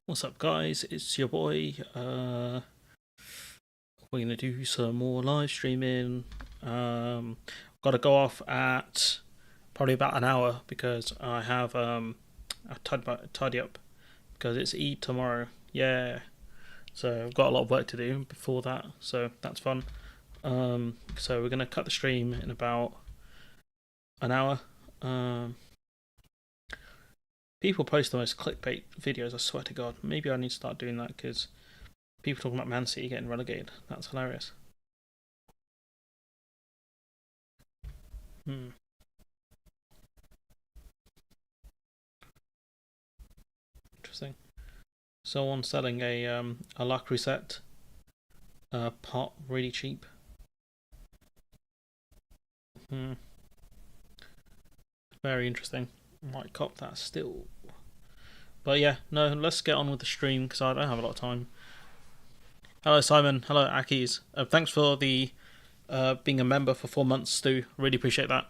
What's up, guys? It's your boy. We're gonna do some more live streaming. Got to go off at probably about an hour because I have a tidy up because it's Eid tomorrow. Yeah, so I've got a lot of work to do before that, so that's fun. So we're gonna cut the stream in about an hour. People post the most clickbait videos. I swear to God. Maybe I need to start doing that because people talking about Man City getting relegated. That's hilarious. Hmm. Interesting. Someone selling a La Crusette pot really cheap. Hmm. Very interesting. Might cop that still. But yeah, no. Let's get on with the stream because I don't have a lot of time. Hello Simon. Hello Akis. Thanks for the being a member for 4 months, Stu. Really appreciate that.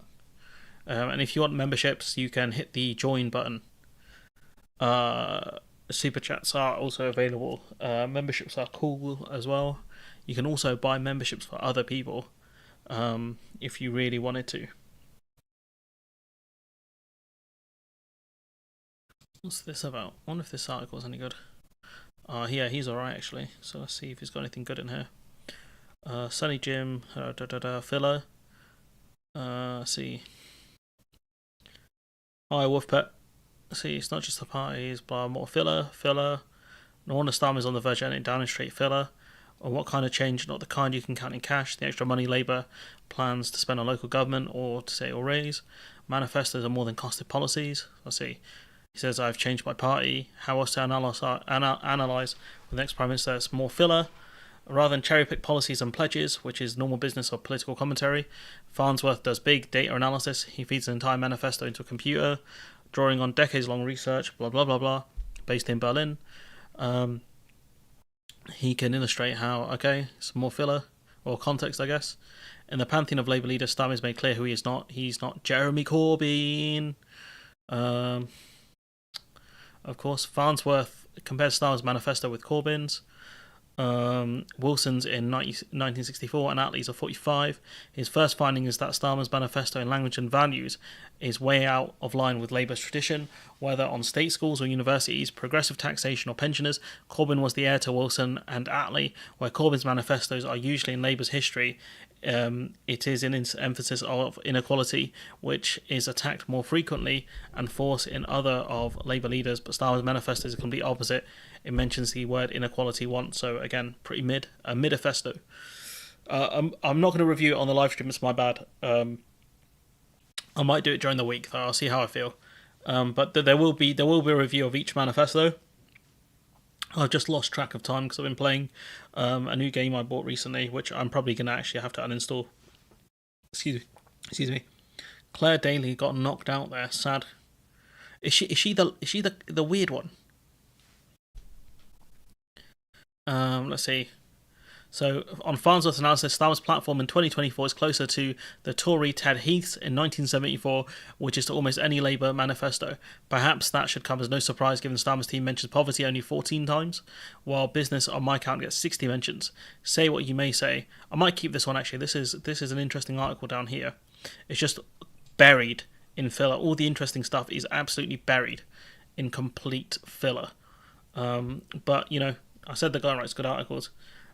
And if you want memberships, you can hit the join button. Super chats are also available. Memberships are cool as well. You can also buy memberships for other people if you really wanted to. What's this about? I wonder if this article is any good. Yeah, he's alright actually. So let's see if he's got anything good in here. Sunny Jim, filler. See. Hi, Wolfpet. See, it's not just the parties, but more filler. No wonder Starmer's on the verge of ending Downing Street filler. Or what kind of change, not the kind you can count in cash, the extra money Labour plans to spend on local government or to say or raise. Manifestos are more than costed policies. Let's see. He says, I've changed my party. How else to analyse with the next Prime Minister? It's more filler. Rather than cherry pick policies and pledges, which is normal business of political commentary, Farnsworth does big data analysis. He feeds an entire manifesto into a computer, drawing on decades long research, blah blah blah blah, based in Berlin. He can illustrate how, okay, some more filler, or context, I guess. In the pantheon of Labour leaders, Starmer's made clear who he is not. He's not Jeremy Corbyn. Of course, Farnsworth compares Starmer's manifesto with Corbyn's. Wilson's in 1964 and Attlee's of 45. His first finding is that Starmer's manifesto in language and values is way out of line with Labour's tradition, whether on state schools or universities, progressive taxation or pensioners. Corbyn was the heir to Wilson and Attlee, where Corbyn's manifestos are usually in Labour's history. It is an emphasis of inequality, which is attacked more frequently and force in other of Labour leaders, but Starmer's manifesto is a complete opposite. It mentions the word inequality once, so again, pretty a midifesto. I'm not going to review it on the live stream. It's my bad. I might do it during the week, though. I'll see how I feel. But there will be a review of each manifesto. I've just lost track of time because I've been playing a new game I bought recently, which I'm probably going to actually have to uninstall. Excuse me. Claire Daly got knocked out there. Sad. Is she the weird one? Let's see. So, on Farnsworth's analysis, Starmer's platform in 2024 is closer to the Tory Ted Heath's in 1974, which is to almost any Labour manifesto. Perhaps that should come as no surprise given Starmer's team mentions poverty only 14 times, while business on my count gets 60 mentions. Say what you may say. I might keep this one actually. This is an interesting article down here. It's just buried in filler. All the interesting stuff is absolutely buried in complete filler. But, you know, I said the guy writes good articles.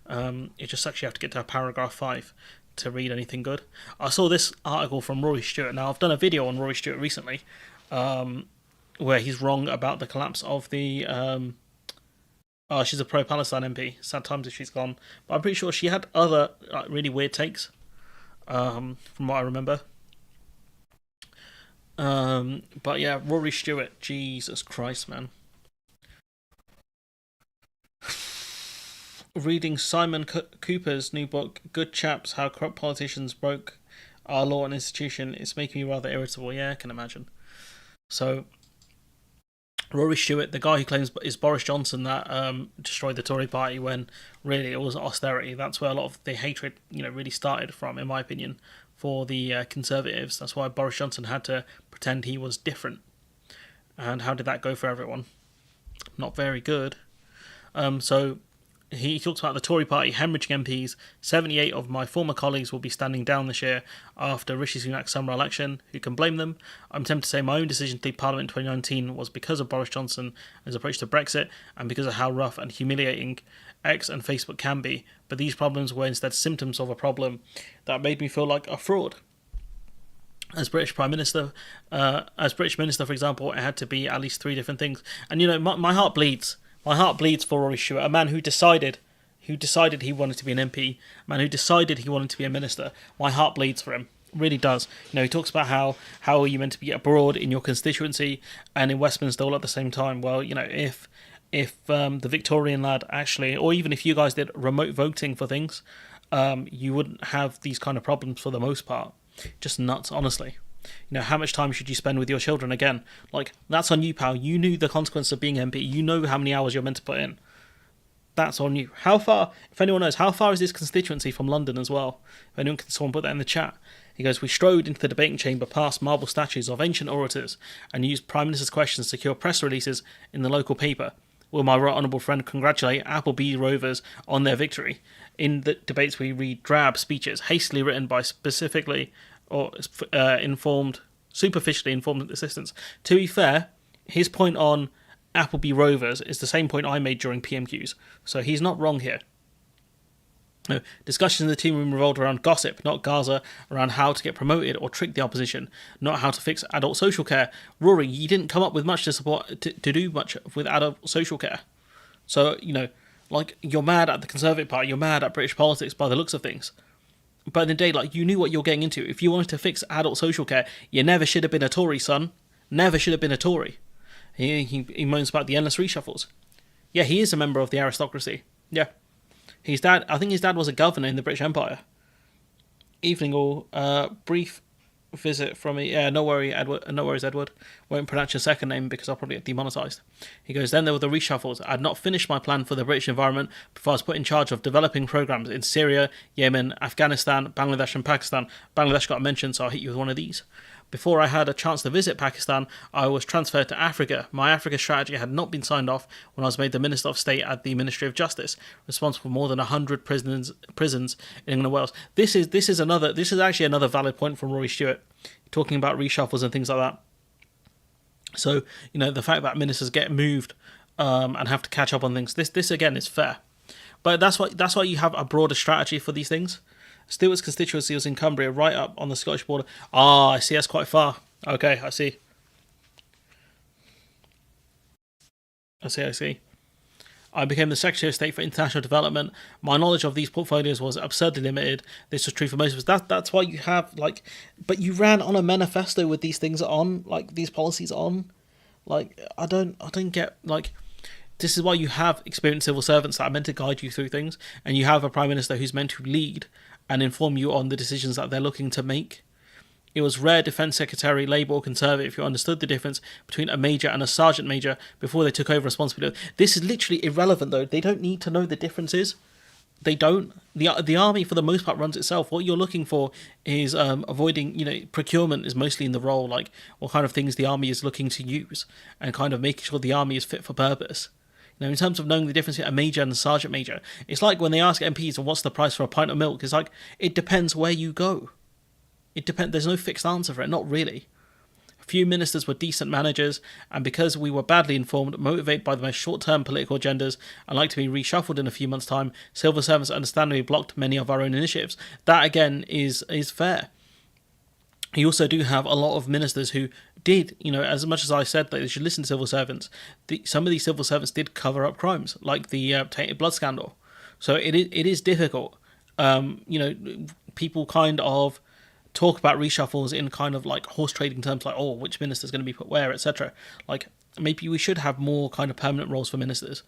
It just sucks you have to get to paragraph 5 to read anything good. I saw this article from Rory Stewart. Now, I've done a video on Rory Stewart recently where he's wrong about the collapse of the... she's a pro-Palestine MP. Sad times if she's gone. But I'm pretty sure she had other really weird takes from what I remember. But yeah, Rory Stewart. Jesus Christ, man. Reading Simon Cooper's new book, Good Chaps, How Corrupt Politicians Broke Our Law and Institution, it's making me rather irritable. Yeah, I can imagine. So, Rory Stewart, the guy who claims is Boris Johnson that destroyed the Tory party when really it was austerity. That's where a lot of the hatred, really started from, in my opinion, for the Conservatives. That's why Boris Johnson had to pretend he was different. And how did that go for everyone? Not very good. So he talks about the Tory party hemorrhaging MPs. 78 of my former colleagues will be standing down this year after Rishi Sunak's summer election. Who can blame them? I'm tempted to say my own decision to leave Parliament in 2019 was because of Boris Johnson and his approach to Brexit, and because of how rough and humiliating X and Facebook can be. But these problems were instead symptoms of a problem that made me feel like a fraud. As British Prime Minister, as British Minister, for example, it had to be at least 3 different things. And my heart bleeds. My heart bleeds for Rory Stewart, a man who decided he wanted to be an MP, a man who decided he wanted to be a minister. My heart bleeds for him. It really does. He talks about how are you meant to be abroad in your constituency and in Westminster all at the same time. Well, if the Victorian lad actually, or even if you guys did remote voting for things, you wouldn't have these kind of problems for the most part. Just nuts, honestly. How much time should you spend with your children? Again, that's on you, pal. You knew the consequence of being MP. You know how many hours you're meant to put in. That's on you. How far, if anyone knows, how far is this constituency from London as well? If anyone can, someone put that in the chat. He goes, we strode into the debating chamber past marble statues of ancient orators and used Prime Minister's questions to secure press releases in the local paper. Will my right honourable friend congratulate Appleby Rovers on their victory? In the debates we read drab speeches hastily written by specifically or superficially informed assistants. To be fair, his point on Appleby Rovers is the same point I made during PMQs, so he's not wrong here. Discussions in the team room revolved around gossip, not Gaza, around how to get promoted or trick the opposition, not how to fix adult social care. Rory, you didn't come up with much to do much with adult social care. So, you're mad at the Conservative Party, you're mad at British politics by the looks of things. But in the day, you knew what you're getting into. If you wanted to fix adult social care, you never should have been a Tory, son. Never should have been a Tory. He moans about the endless reshuffles. Yeah, he is a member of the aristocracy. Yeah. I think his dad was a governor in the British Empire. Evening all. Brief visit from me. Yeah, no worries, Edward. Won't pronounce your second name because I'll probably get demonetised. He goes, then there were the reshuffles. I'd not finished my plan for the British environment before I was put in charge of developing programmes in Syria, Yemen, Afghanistan, Bangladesh and Pakistan. Bangladesh got mentioned, so I'll hit you with one of these. Before I had a chance to visit Pakistan, I was transferred to Africa. My Africa strategy had not been signed off when I was made the Minister of State at the Ministry of Justice, responsible for more than 100 prisons in England and Wales. This is actually another valid point from Rory Stewart, talking about reshuffles and things like that. So, the fact that ministers get moved and have to catch up on things, this again is fair. But that's why you have a broader strategy for these things. Stewart's constituency was in Cumbria, right up on the Scottish border. I see, that's quite far. Okay, I see. I became the Secretary of State for International Development. My knowledge of these portfolios was absurdly limited. This was true for most of us. That's why you have, but you ran on a manifesto with these things on, these policies on. I don't get, this is why you have experienced civil servants that are meant to guide you through things, and you have a Prime Minister who's meant to lead and inform you on the decisions that they're looking to make. It was rare Defence Secretary, Labour or Conservative who understood the difference between a major and a sergeant major before they took over responsibility. This is literally irrelevant, though. They don't need to know the differences. They don't. The army, for the most part, runs itself. What you're looking for is avoiding, procurement is mostly in the role, what kind of things the army is looking to use, and kind of making sure the army is fit for purpose. In terms of knowing the difference between a major and a sergeant major, it's like when they ask MPs, what's the price for a pint of milk? It's it depends where you go. It depends. There's no fixed answer for it, not really. A few ministers were decent managers, and because we were badly informed, motivated by the most short-term political agendas, and like to be reshuffled in a few months' time, civil servants understandably blocked many of our own initiatives. That, again, is fair. You also do have a lot of ministers who did, as much as I said that they should listen to civil servants, some of these civil servants did cover up crimes, like the tainted blood scandal. So it is difficult. People kind of talk about reshuffles in kind of horse trading terms, which minister's going to be put where, etc. Maybe we should have more kind of permanent roles for ministers.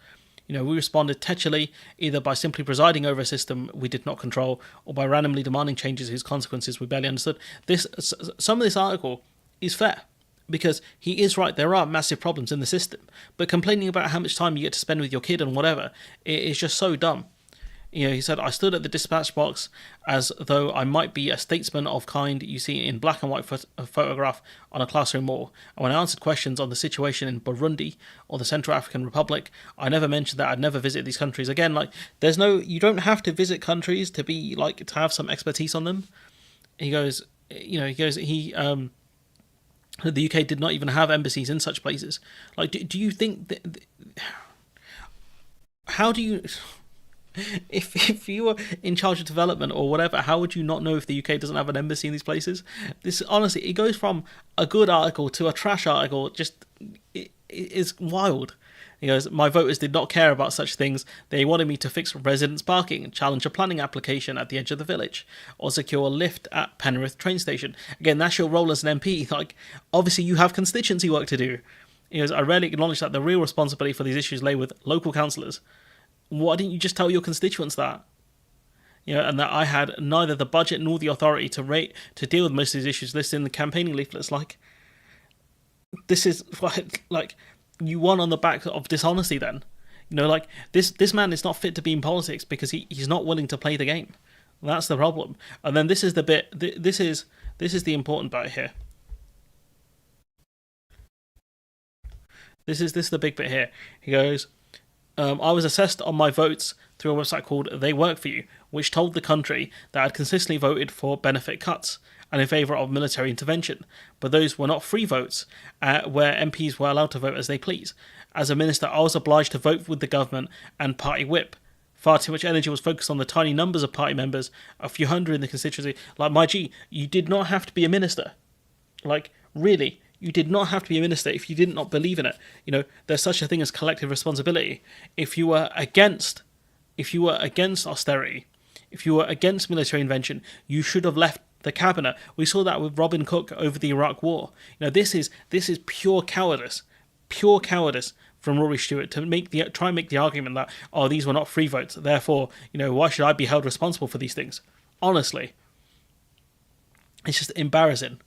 We responded tetchily, either by simply presiding over a system we did not control, or by randomly demanding changes whose consequences we barely understood. Some of this article is fair, because he is right, there are massive problems in the system, but complaining about how much time you get to spend with your kid and whatever, it is just so dumb. He said, I stood at the dispatch box as though I might be a statesman of kind you see in black and white photograph on a classroom wall. And when I answered questions on the situation in Burundi or the Central African Republic, I never mentioned that I'd never visit these countries. Again, like, you don't have to visit countries to be, like, to have some expertise on them. He goes, the UK did not even have embassies in such places. Like, do you think that, how do you... If you were in charge of development or whatever, how would you not know if the UK doesn't have an embassy in these places? This, honestly, it goes from a good article to a trash article. Just, it is wild. He goes, my voters did not care about such things. They wanted me to fix residents' parking, challenge a planning application at the edge of the village, or secure a lift at Penrith train station. Again, that's your role as an MP. Like, obviously you have constituency work to do. He goes, I rarely acknowledge that the real responsibility for these issues lay with local councillors. Why didn't you just tell your constituents that? And that I had neither the budget nor the authority to deal with most of these issues listed in the campaigning leaflets. Like, this is like you won on the back of dishonesty. Then, like this man is not fit to be in politics because he's not willing to play the game. That's the problem. And then this is the bit. This is the important bit here. This is the big bit here. He goes, I was assessed on my votes through a website called They Work For You, which told the country that I'd consistently voted for benefit cuts and in favour of military intervention. But those were not free votes, where MPs were allowed to vote as they please. As a minister, I was obliged to vote with the government and party whip. Far too much energy was focused on the tiny numbers of party members, a few hundred in the constituency. Like, my G, you did not have to be a minister. Like, really. You did not have to be a minister if you did not believe in it. There's such a thing as collective responsibility. If you were against austerity, if you were against military intervention, you should have left the cabinet. We saw that with Robin Cook over the Iraq War. This is pure cowardice from Rory Stewart to try and make the argument that, oh, these were not free votes, therefore, why should I be held responsible for these things? Honestly, it's just embarrassing.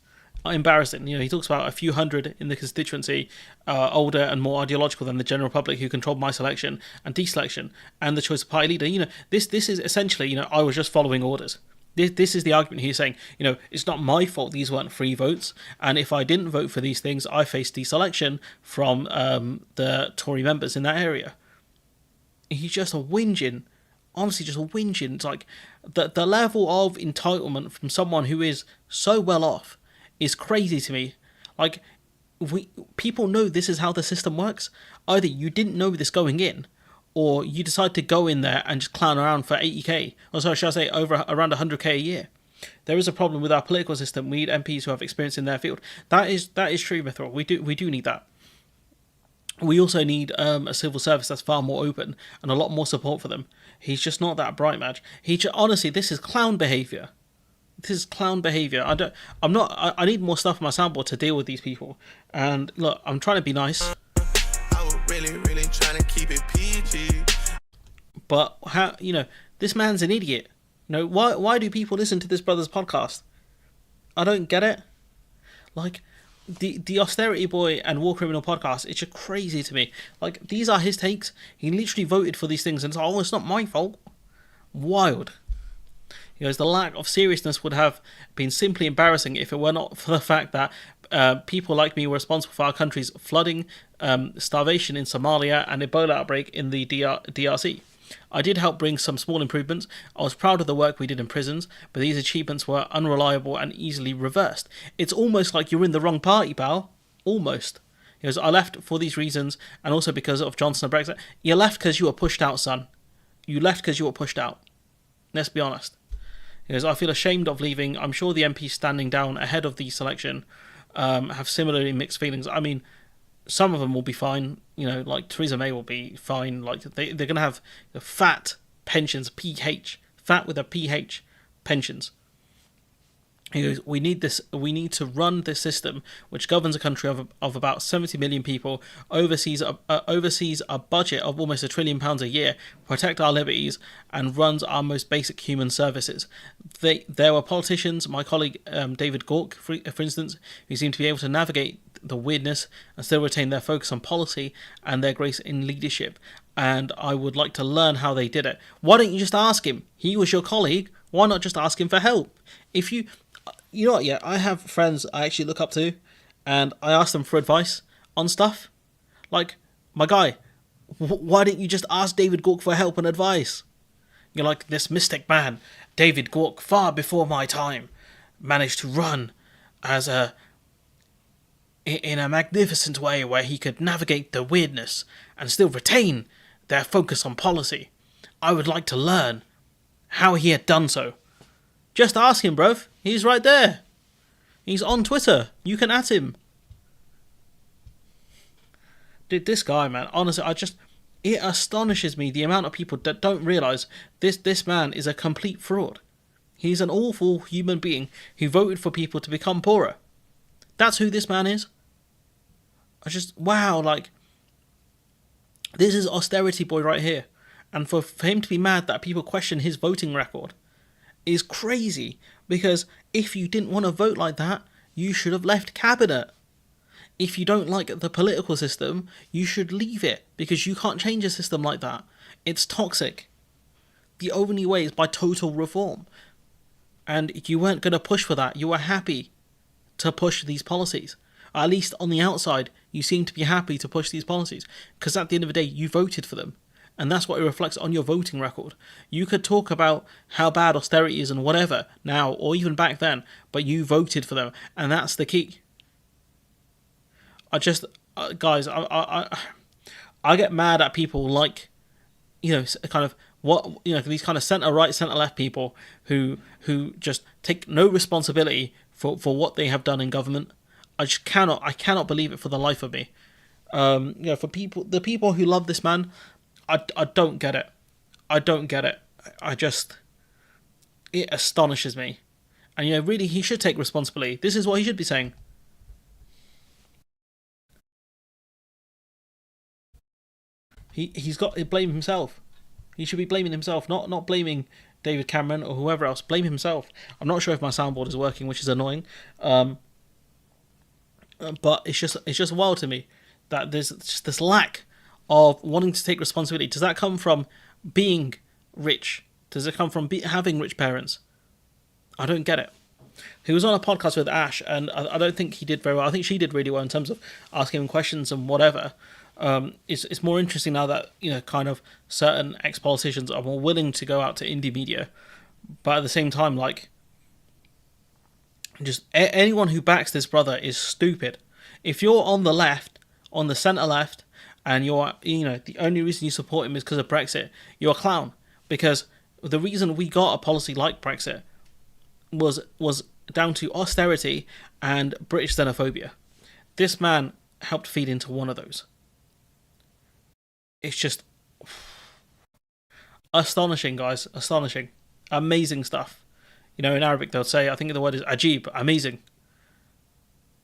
He talks about a few hundred in the constituency, older and more ideological than the general public, who controlled my selection and deselection and the choice of party leader. This is essentially, I was just following orders. This is the argument he's saying. It's not my fault these weren't free votes, and if I didn't vote for these things, I faced deselection from the Tory members in that area. He's just whinging. Honestly, just whinging. It's like the level of entitlement from someone who is so well off is crazy to me. Like, people know this is how the system works. Either you didn't know this going in, or you decide to go in there and just clown around for 80k, or so should I say, around 100k a year. There is a problem with our political system. We need MPs who have experience in their field. That is true, Mithril. We do need that. We also need a civil service that's far more open and a lot more support for them. He's just not that bright, Madge. Honestly, this is clown behaviour. I need more stuff on my soundboard to deal with these people. And look, I'm trying to be nice. I was really trying to keep it PG. But how, this man's an idiot. Why do people listen to this brother's podcast? I don't get it. Like, the Austerity Boy and War Criminal podcast, it's just crazy to me. Like, these are his takes. He literally voted for these things and it's like, oh, it's not my fault. Wild. He goes, the lack of seriousness would have been simply embarrassing if it were not for the fact that people like me were responsible for our country's flooding, starvation in Somalia, and Ebola outbreak in the DRC. I did help bring some small improvements. I was proud of the work we did in prisons, but these achievements were unreliable and easily reversed. It's almost like you're in the wrong party, pal. Almost. He goes, I left for these reasons, and also because of Johnson and Brexit. You left because you were pushed out, son. You left because you were pushed out. Let's be honest. He goes, I feel ashamed of leaving. I'm sure the MPs standing down ahead of the selection have similarly mixed feelings. I mean, some of them will be fine. Like Theresa May will be fine. Like they're going to have fat pensions, PH, fat with a PH pensions. He goes, we need to run this system which governs a country of about 70 million people, oversees a budget of almost £1 trillion a year, protect our liberties, and runs our most basic human services. There were politicians, my colleague David Gork, for instance, who seemed to be able to navigate the weirdness and still retain their focus on policy and their grace in leadership. And I would like to learn how they did it. Why don't you just ask him? He was your colleague. Why not just ask him for help? If you know what, yeah, I have friends I actually look up to, and I ask them for advice on stuff. Like, my guy, why didn't you just ask David Gork for help and advice? You're like, this mystic man, David Gork, far before my time, managed to run as in a magnificent way where he could navigate the weirdness and still retain their focus on policy. I would like to learn how he had done so. Just ask him, bruv. He's right there. He's on Twitter. You can at him. Dude, this guy, man, honestly, it astonishes me the amount of people that don't realise this man is a complete fraud. He's an awful human being who voted for people to become poorer. That's who this man is. Wow, like, this is austerity boy right here. And for him to be mad that people question his voting record is crazy, because if you didn't want to vote like that, you should have left cabinet. If you don't like the political system, you should leave it, because you can't change a system like that. It's toxic. The only way is by total reform. And you weren't going to push for that. You were happy to push these policies. At least on the outside, you seem to be happy to push these policies, because at the end of the day, you voted for them. And that's what it reflects on your voting record. You could talk about how bad austerity is and whatever now, or even back then, but you voted for them, and that's the key. Guys, I get mad at people like, kind of these kind of centre right, centre left people who just take no responsibility for what they have done in government. I cannot believe it for the life of me. For the people who love this man, I don't get it. I don't get it. It astonishes me. And really, he should take responsibility. This is what he should be saying. He's got to blame himself. He should be blaming himself, not blaming David Cameron or whoever else. Blame himself. I'm not sure if my soundboard is working, which is annoying. But it's just wild to me that there's just this lack of wanting to take responsibility. Does that come from being rich? Does it come from having rich parents? I don't get it. He was on a podcast with Ash, and I don't think he did very well. I think she did really well in terms of asking him questions and whatever. It's more interesting now that kind of certain ex-politicians are more willing to go out to indie media, but at the same time, like, just anyone who backs this brother is stupid. If you're on the left, on the centre left, and you're the only reason you support him is because of Brexit, you're a clown. Because the reason we got a policy like Brexit was down to austerity and British xenophobia. This man helped feed into one of those. It's just astonishing, guys. Astonishing. Amazing stuff. In Arabic they'll say, I think the word is ajib, amazing.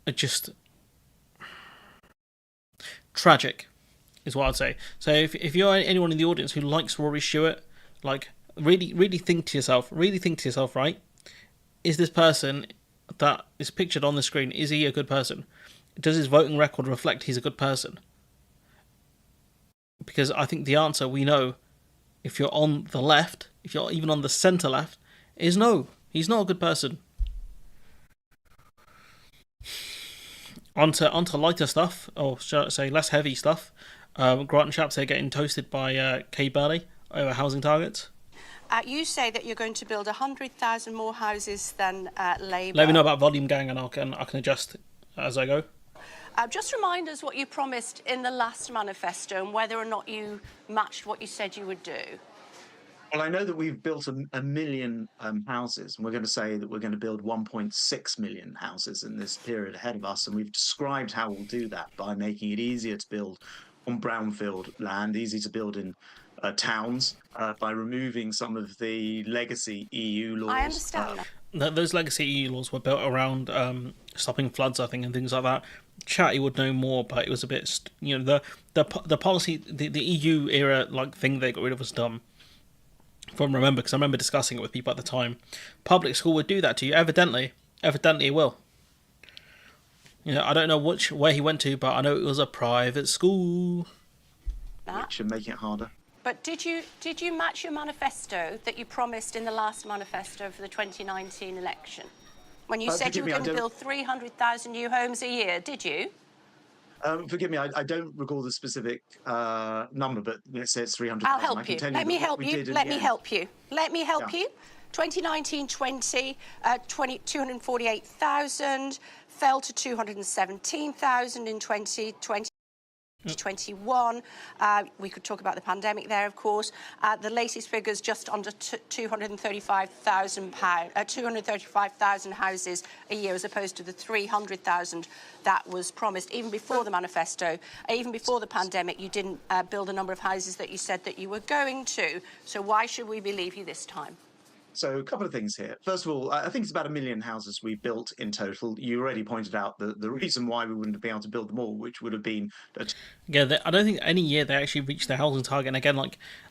It just tragic is what I'd say. So if you're anyone in the audience who likes Rory Stewart, like, really think to yourself, right? Is this person that is pictured on the screen, is he a good person? Does his voting record reflect he's a good person? Because I think the answer, we know, if you're on the left, if you're even on the centre left, is no. He's not a good person. Onto lighter stuff, or shall I say less heavy stuff. Grant and Shapsay getting toasted by Kay Burley over housing targets. You say that you're going to build 100,000 more houses than Labour. Let me know about volume, gang, and I can adjust as I go. Just remind us what you promised in the last manifesto and whether or not you matched what you said you would do. Well, I know that we've built a million houses, and we're going to say that we're going to build 1.6 million houses in this period ahead of us. And we've described how we'll do that by making it easier to build on brownfield land, easy to build in towns, by removing some of the legacy EU laws. I understand that. Those legacy EU laws were built around stopping floods, I think, and things like that. Chatty would know more, but it was a bit, the policy, the EU era thing they got rid of was dumb. Because I remember discussing it with people at the time. Public school would do that to you, evidently it will. I don't know where he went to, but I know it was a private school. Which are making it harder. But did you match your manifesto that you promised in the last manifesto for the 2019 election? When you said you were going to build 300,000 new homes a year, did you? Forgive me, I don't recall the specific number, but let's say it's 300,000. I'll help you. Let me help you. Let me help you. Let me help you. 2019-20, 248,000, fell to 217,000 in 2020. 2021. We could talk about the pandemic there, of course. The latest figures just under 235,000 houses a year, as opposed to the 300,000 that was promised even before the manifesto, even before the pandemic. You didn't build a number of houses that you said that you were going to. So why should we believe you this time? So a couple of things here. First of all, I think it's about 1 million houses we built in total. You already pointed out the reason why we wouldn't be able to build them all, which would have been... Yeah, I don't think any year they actually reach their housing target. And again,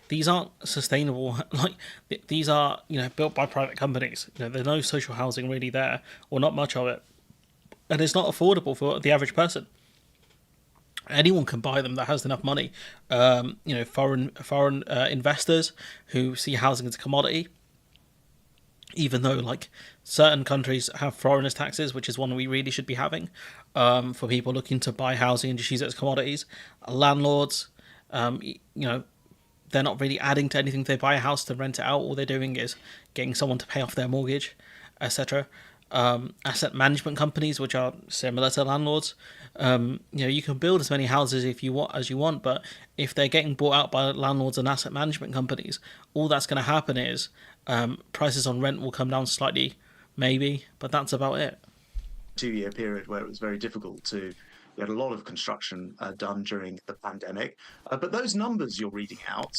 these aren't sustainable. These are, built by private companies. There's no social housing really there, or not much of it. And it's not affordable for the average person. Anyone can buy them that has enough money. Foreign investors who see housing as a commodity. Even though, certain countries have foreigners' taxes, which is one we really should be having, for people looking to buy housing and just use it as commodities. Landlords, they're not really adding to anything. They buy a house to rent it out. All they're doing is getting someone to pay off their mortgage, etc. Asset management companies, which are similar to landlords. You can build as many houses as you want, but if they're getting bought out by landlords and asset management companies, all that's going to happen is prices on rent will come down slightly, maybe, but that's about it. 2-year period where it was very difficult we had a lot of construction done during the pandemic. But those numbers you're reading out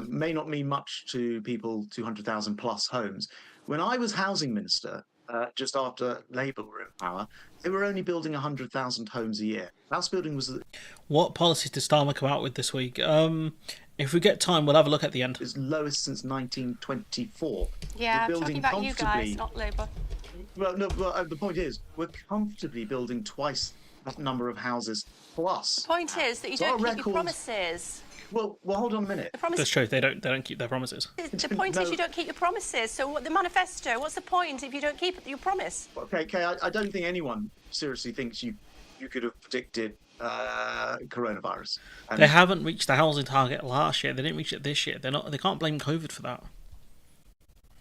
may not mean much to people, 200,000 plus homes. When I was housing minister, just after Labour were in power, they were only building 100,000 homes a year. House building was... What policies did Starmer come out with this week? If we get time, we'll have a look at the end. It's lowest since 1924. Yeah, I'm talking about you guys, not Labour. Well, no, the point is, we're comfortably building twice that number of houses plus. The point is that you don't keep your promises. Well, hold on a minute. That's true. They don't keep their promises. The point is you don't keep your promises. So the manifesto, what's the point if you don't keep your promise? Okay, I don't think anyone seriously thinks you could have predicted coronavirus. They haven't reached the housing target last year. They didn't reach it this year. They can't blame COVID for that.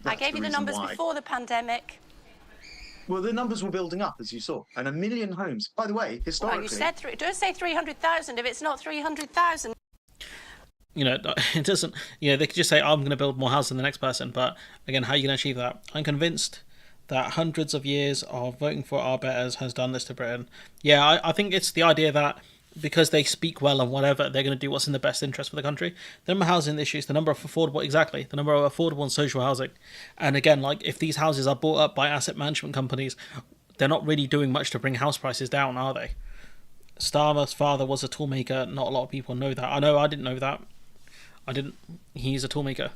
I gave you the numbers before the pandemic. Well, the numbers were building up, as you saw, and 1 million homes. By the way, historically... Well, you said don't say 300,000 if it's not 300,000. It doesn't... they could just say, I'm going to build more houses than the next person, but again, how are you going to achieve that? I'm convinced that hundreds of years of voting for our betters has done this to Britain. Yeah, I think it's the idea that because they speak well and whatever, they're going to do what's in the best interest for the country. The number of housing issues, the number of affordable and social housing. And again, if these houses are bought up by asset management companies, they're not really doing much to bring house prices down, are they? Starmer's father was a toolmaker. Not a lot of people know that. I know I didn't know that. He's a toolmaker.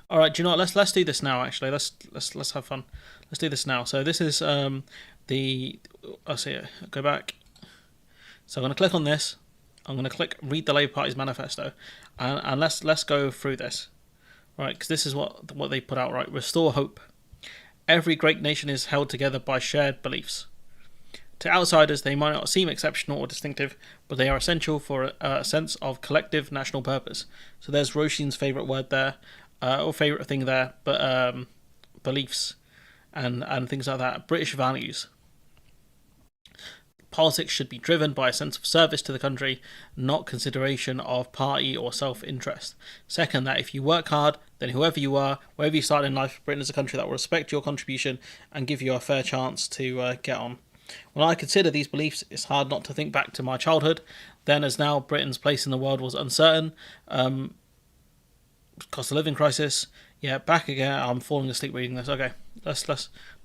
All right, do you know what? Let's do this now. Actually, let's have fun. Let's do this now. So this is I'll see it. Go back. So I'm going to click on this. I'm going to click read the Labour Party's manifesto, and let's go through this, right? Because this is what they put out. Right, restore hope. Every great nation is held together by shared beliefs. To outsiders, they might not seem exceptional or distinctive, but they are essential for a sense of collective national purpose. So there's Roshin's favourite word there, or favourite thing there, but beliefs and things like that. British values. Politics should be driven by a sense of service to the country, not consideration of party or self-interest. Second, that if you work hard, then whoever you are, wherever you start in life, Britain is a country that will respect your contribution and give you a fair chance to get on. When I consider these beliefs, it's hard not to think back to my childhood. Then as now, Britain's place in the world was uncertain. Cost of living crisis. Yeah, back again. I'm falling asleep reading this. Okay, let's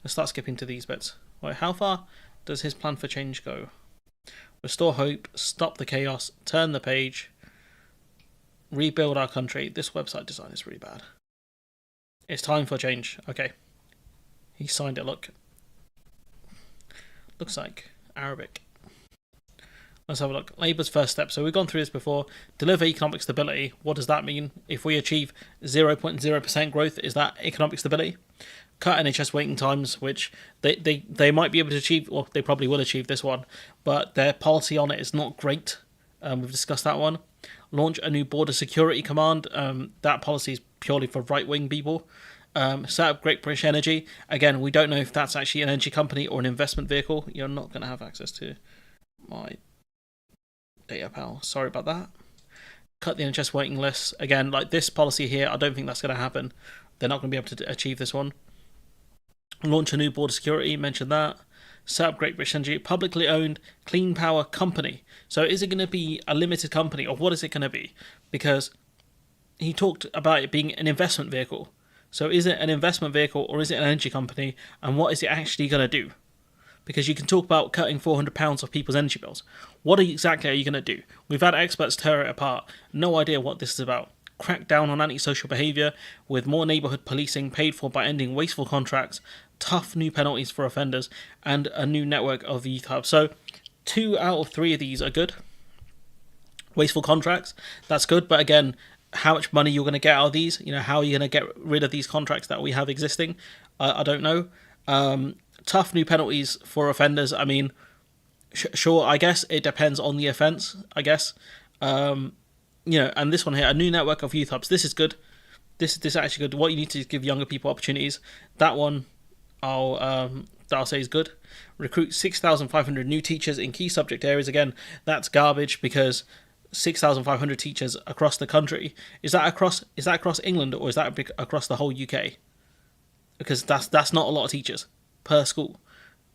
start skipping to these bits. Right, how far does his plan for change go? Restore hope, stop the chaos, turn the page, rebuild our country. This website design is really bad. It's time for change. Okay. He signed it, look. Looks like. Arabic. Let's have a look. Labour's first step. So we've gone through this before. Deliver economic stability. What does that mean? If we achieve 0.0% growth, is that economic stability? Cut NHS waiting times, which they might be able to achieve, or they probably will achieve this one, but their policy on it is not great. We've discussed that one. Launch a new border security command. That policy is purely for right-wing people. Set up Great British Energy. Again, we don't know if that's actually an energy company or an investment vehicle. You're not going to have access to my data, pal. Sorry about that. Cut the NHS waiting lists. Again, like this policy here, I don't think that's going to happen. They're not going to be able to achieve this one. Launch a new border security. Mentioned that. Set up Great British Energy, publicly owned clean power company. So is it going to be a limited company, or what is it going to be? Because he talked about it being an investment vehicle. So is it an investment vehicle or is it an energy company? And what is it actually going to do? Because you can talk about cutting £400 off people's energy bills. What exactly are you going to do? We've had experts tear it apart. No idea what this is about. Crack down on antisocial behaviour with more neighbourhood policing paid for by ending wasteful contracts, tough new penalties for offenders, and a new network of youth hubs. So 2 out of 3 of these are good. Wasteful contracts, that's good. But again, how much money you're going to get out of these? You know, how are you going to get rid of these contracts that we have existing? I don't know. Tough new penalties for offenders. I mean, sure, I guess it depends on the offence, I guess. You know, and this one here, a new network of youth hubs. This is good. This is actually good. What you need to give younger people opportunities. That one, I'll say is good. Recruit 6,500 new teachers in key subject areas. Again, that's garbage, because 6,500 teachers across the country, is that across England, or is that across the whole UK? Because that's not a lot of teachers per school.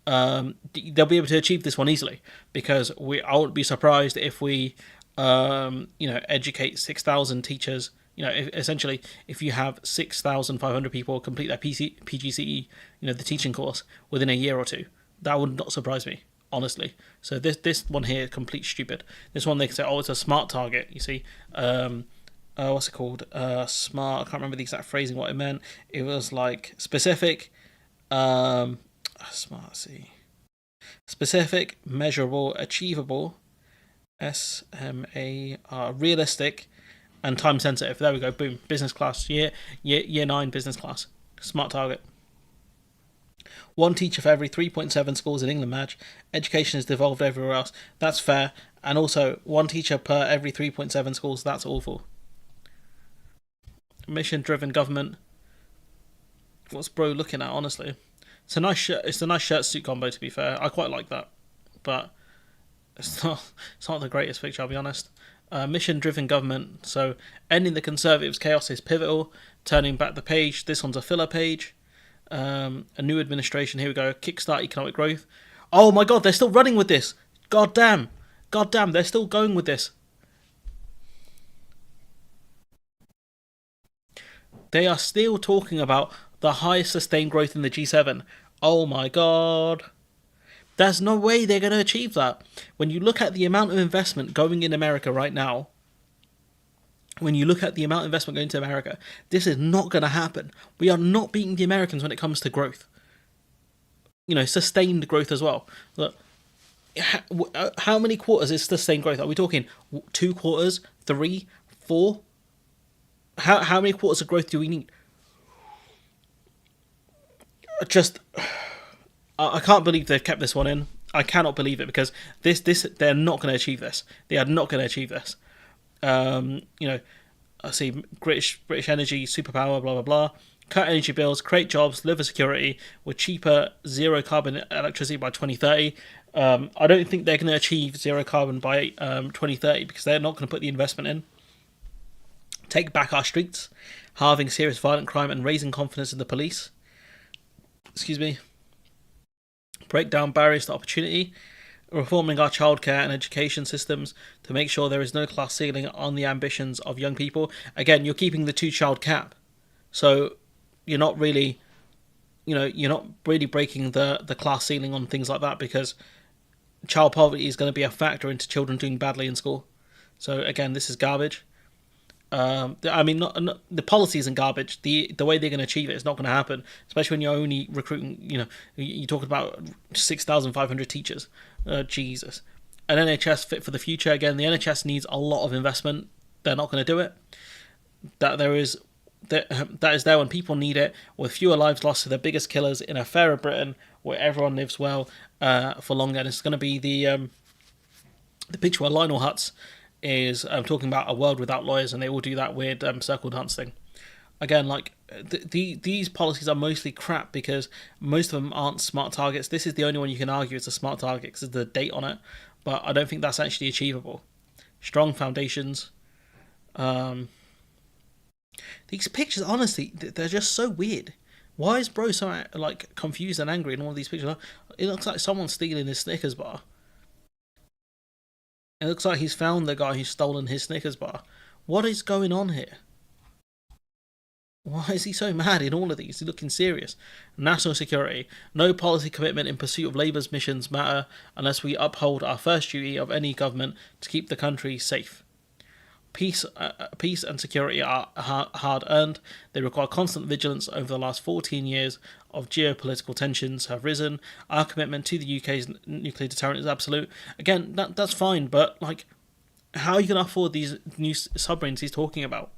They'll be able to achieve this one easily, because I wouldn't be surprised if we educate 6,000 teachers. You know, essentially, if you have 6,500 people complete their PGCE, the teaching course within a year or two, that would not surprise me, honestly. So this one here, complete stupid. This one, they can say, oh, it's a smart target. You see, what's it called? Smart. I can't remember the exact phrasing. What it meant. It was like specific. Smart. See, specific, measurable, achievable. SMAR, realistic, and time sensitive. There we go. Boom. Business class. Year 9 business class. Smart target. 1 teacher for every 3.7 schools in England, Maj. Education has devolved everywhere else. That's fair. And also 1 teacher per every 3.7 schools. That's awful. Mission-driven government. What's bro looking at? Honestly, it's a nice shirt. It's a nice shirt suit combo. To be fair, I quite like that, but it's not the greatest picture, I'll be honest. Mission-driven government. So ending the Conservatives' chaos is pivotal. Turning back the page. This one's a filler page. A new administration. Here we go. Kickstart economic growth. Oh my God, they're still running with this. God damn, they're still going with this. They are still talking about the highest sustained growth in the G7. Oh my God. There's no way they're going to achieve that. When you look at the amount of investment going in America right now, this is not going to happen. We are not beating the Americans when it comes to growth. Sustained growth as well. Look, how many quarters is sustained growth? Are we talking 2 quarters, 3, 4? How many quarters of growth do we need? I can't believe they've kept this one in. I cannot believe it, because they're not going to achieve this. They are not going to achieve this. I see British Energy, superpower, blah, blah, blah. Cut energy bills, create jobs, deliver security with cheaper zero carbon electricity by 2030. I don't think they're going to achieve zero carbon by 2030, because they're not going to put the investment in. Take back our streets, halving serious violent crime and raising confidence in the police. Excuse me. Break down barriers to opportunity, reforming our childcare and education systems to make sure there is no class ceiling on the ambitions of young people. Again, you're keeping the 2-child cap, so you're not really breaking the class ceiling on things like that, because child poverty is going to be a factor into children doing badly in school. So again, this is garbage. I mean, not the policy isn't garbage. The way they're going to achieve it is not going to happen. Especially when you're only recruiting. You're talking about 6,500 teachers. Jesus, an NHS fit for the future. Again, the NHS needs a lot of investment. They're not going to do it. That is there when people need it, with fewer lives lost to the biggest killers in a fairer Britain where everyone lives well for longer. And it's going to be the picture where Lionel Hutz is talking about a world without lawyers, and they all do that weird circle dance thing. Again, like these policies are mostly crap because most of them aren't smart targets. This is the only one you can argue is a smart target because there's the date on it, but I don't think that's actually achievable. Strong foundations. These pictures, honestly, they're just so weird. Why is bro so like confused and angry in all of these pictures? It looks like someone's stealing his Snickers bar. It looks like he's found the guy who's stolen his Snickers bar. What is going on here? Why is he so mad in all of these? He's looking serious. National security. No policy commitment in pursuit of Labour's missions matter unless we uphold our first duty of any government to keep the country safe. Peace and security are hard earned. They require constant vigilance. Over the last 14 years of geopolitical tensions have risen. Our commitment to the UK's nuclear deterrent is absolute. Again, that's fine, but like, how are you going to afford these new submarines he's talking about?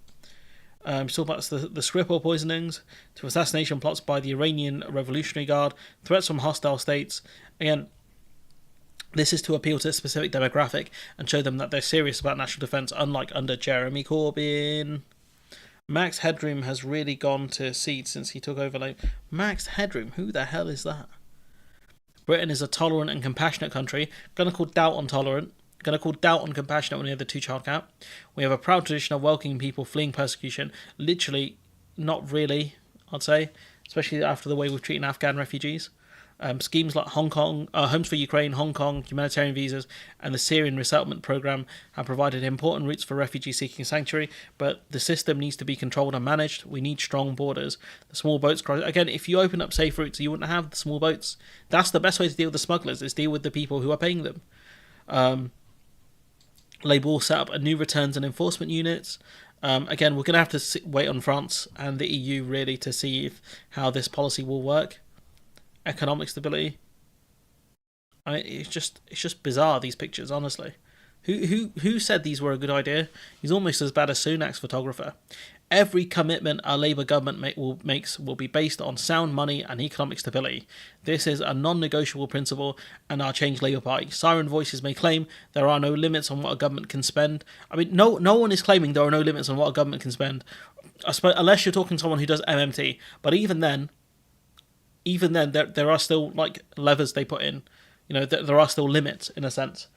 He's talking about the Skripal poisonings, to assassination plots by the Iranian Revolutionary Guard, threats from hostile states. Again, this is to appeal to a specific demographic and show them that they're serious about national defence, unlike under Jeremy Corbyn. Max Headroom has really gone to seed since he took over. Like, Max Headroom, who the hell is that? Britain is a tolerant and compassionate country. Gonna call doubt on tolerant. Gonna call doubt on compassionate when we have the 2-child cap. We have a proud tradition of welcoming people fleeing persecution. Literally, not really, I'd say. Especially after the way we've treated Afghan refugees. Schemes like Hong Kong, Homes for Ukraine, Hong Kong, humanitarian visas, and the Syrian resettlement program have provided important routes for refugees seeking sanctuary, but the system needs to be controlled and managed. We need strong borders. The small boats, again, if you open up safe routes, you wouldn't have the small boats. That's the best way to deal with the smugglers, is deal with the people who are paying them. Labour will set up a new returns and enforcement units. Again, we're going to have to wait on France and the EU really to see how this policy will work. Economic stability. I mean, it's just bizarre, these pictures, honestly. Who said these were a good idea? He's almost as bad as Sunak's photographer. Every commitment our Labour government makes will be based on sound money and economic stability. This is a non-negotiable principle, and our Change Labour Party. Siren voices may claim there are no limits on what a government can spend. I mean, no one is claiming there are no limits on what a government can spend, I suppose, unless you're talking to someone who does MMT. But even then, there are still like levers they put in. There are still limits in a sense.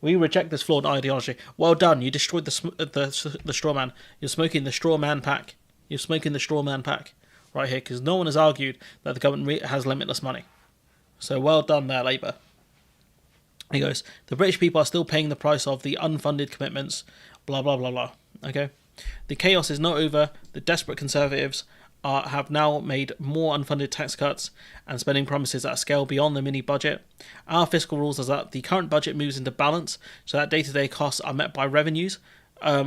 We reject this flawed ideology. Well done, you destroyed the straw man. You're smoking the straw man pack. You're smoking the straw man pack right here, because no one has argued that the government has limitless money. So well done there, Labour. He goes, the British people are still paying the price of the unfunded commitments, blah, blah, blah, blah. Okay? The chaos is not over. The desperate Conservatives have now made more unfunded tax cuts and spending promises at a scale beyond the mini budget. Our fiscal rules is that the current budget moves into balance, so that day-to-day costs are met by revenues,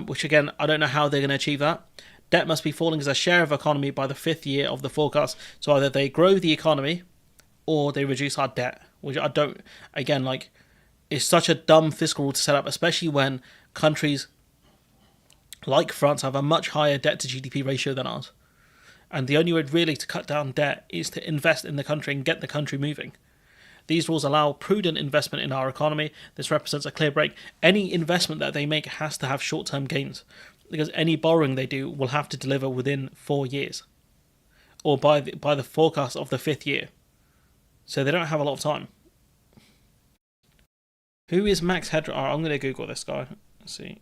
which again, I don't know how they're going to achieve that. Debt must be falling as a share of economy by the 5th year of the forecast, so either they grow the economy or they reduce our debt, which I don't, again, like, it's such a dumb fiscal rule to set up, especially when countries like France have a much higher debt to GDP ratio than ours. And the only way really to cut down debt is to invest in the country and get the country moving. These rules allow prudent investment in our economy. This represents a clear break. Any investment that they make has to have short-term gains, because any borrowing they do will have to deliver within 4 years, or by the forecast of the 5th year. So they don't have a lot of time. Who is Max Headroom? I'm going to Google this guy. Let's see.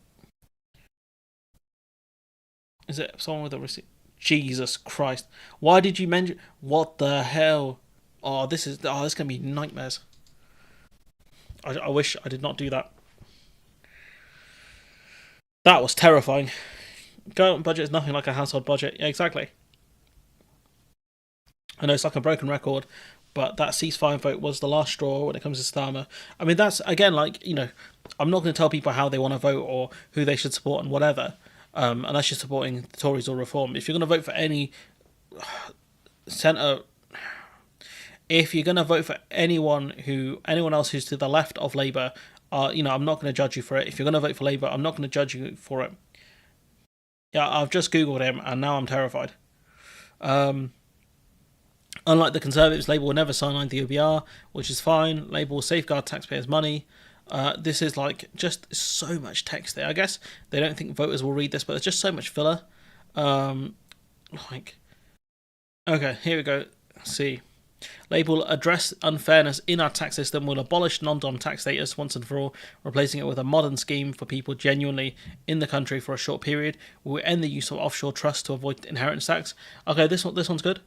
Is it someone with a receipt? Jesus Christ. Why did you mention... What the hell? This is going to be nightmares. I wish I did not do that. That was terrifying. Government budget is nothing like a household budget. Yeah, exactly. I know it's like a broken record, but that ceasefire vote was the last straw when it comes to Starmer. I mean, that's, again, like, I'm not going to tell people how they want to vote or who they should support and whatever. unless you're supporting the Tories or Reform. If you're going to vote for any centre, if you're going to vote for anyone else who's to the left of Labour, I'm not going to judge you for it. If you're going to vote for Labour, I'm not going to judge you for it. Yeah, I've just Googled him and now I'm terrified. Unlike the Conservatives, Labour will never sign the OBR, which is fine. Labour will safeguard taxpayers' money. This is just so much text there. I guess they don't think voters will read this, but there's just so much filler. Okay, here we go. See. Labour will address unfairness in our tax system, will abolish non-dom tax status once and for all, replacing it with a modern scheme for people genuinely in the country for a short period. We will end the use of offshore trusts to avoid inheritance tax. Okay, this one's good.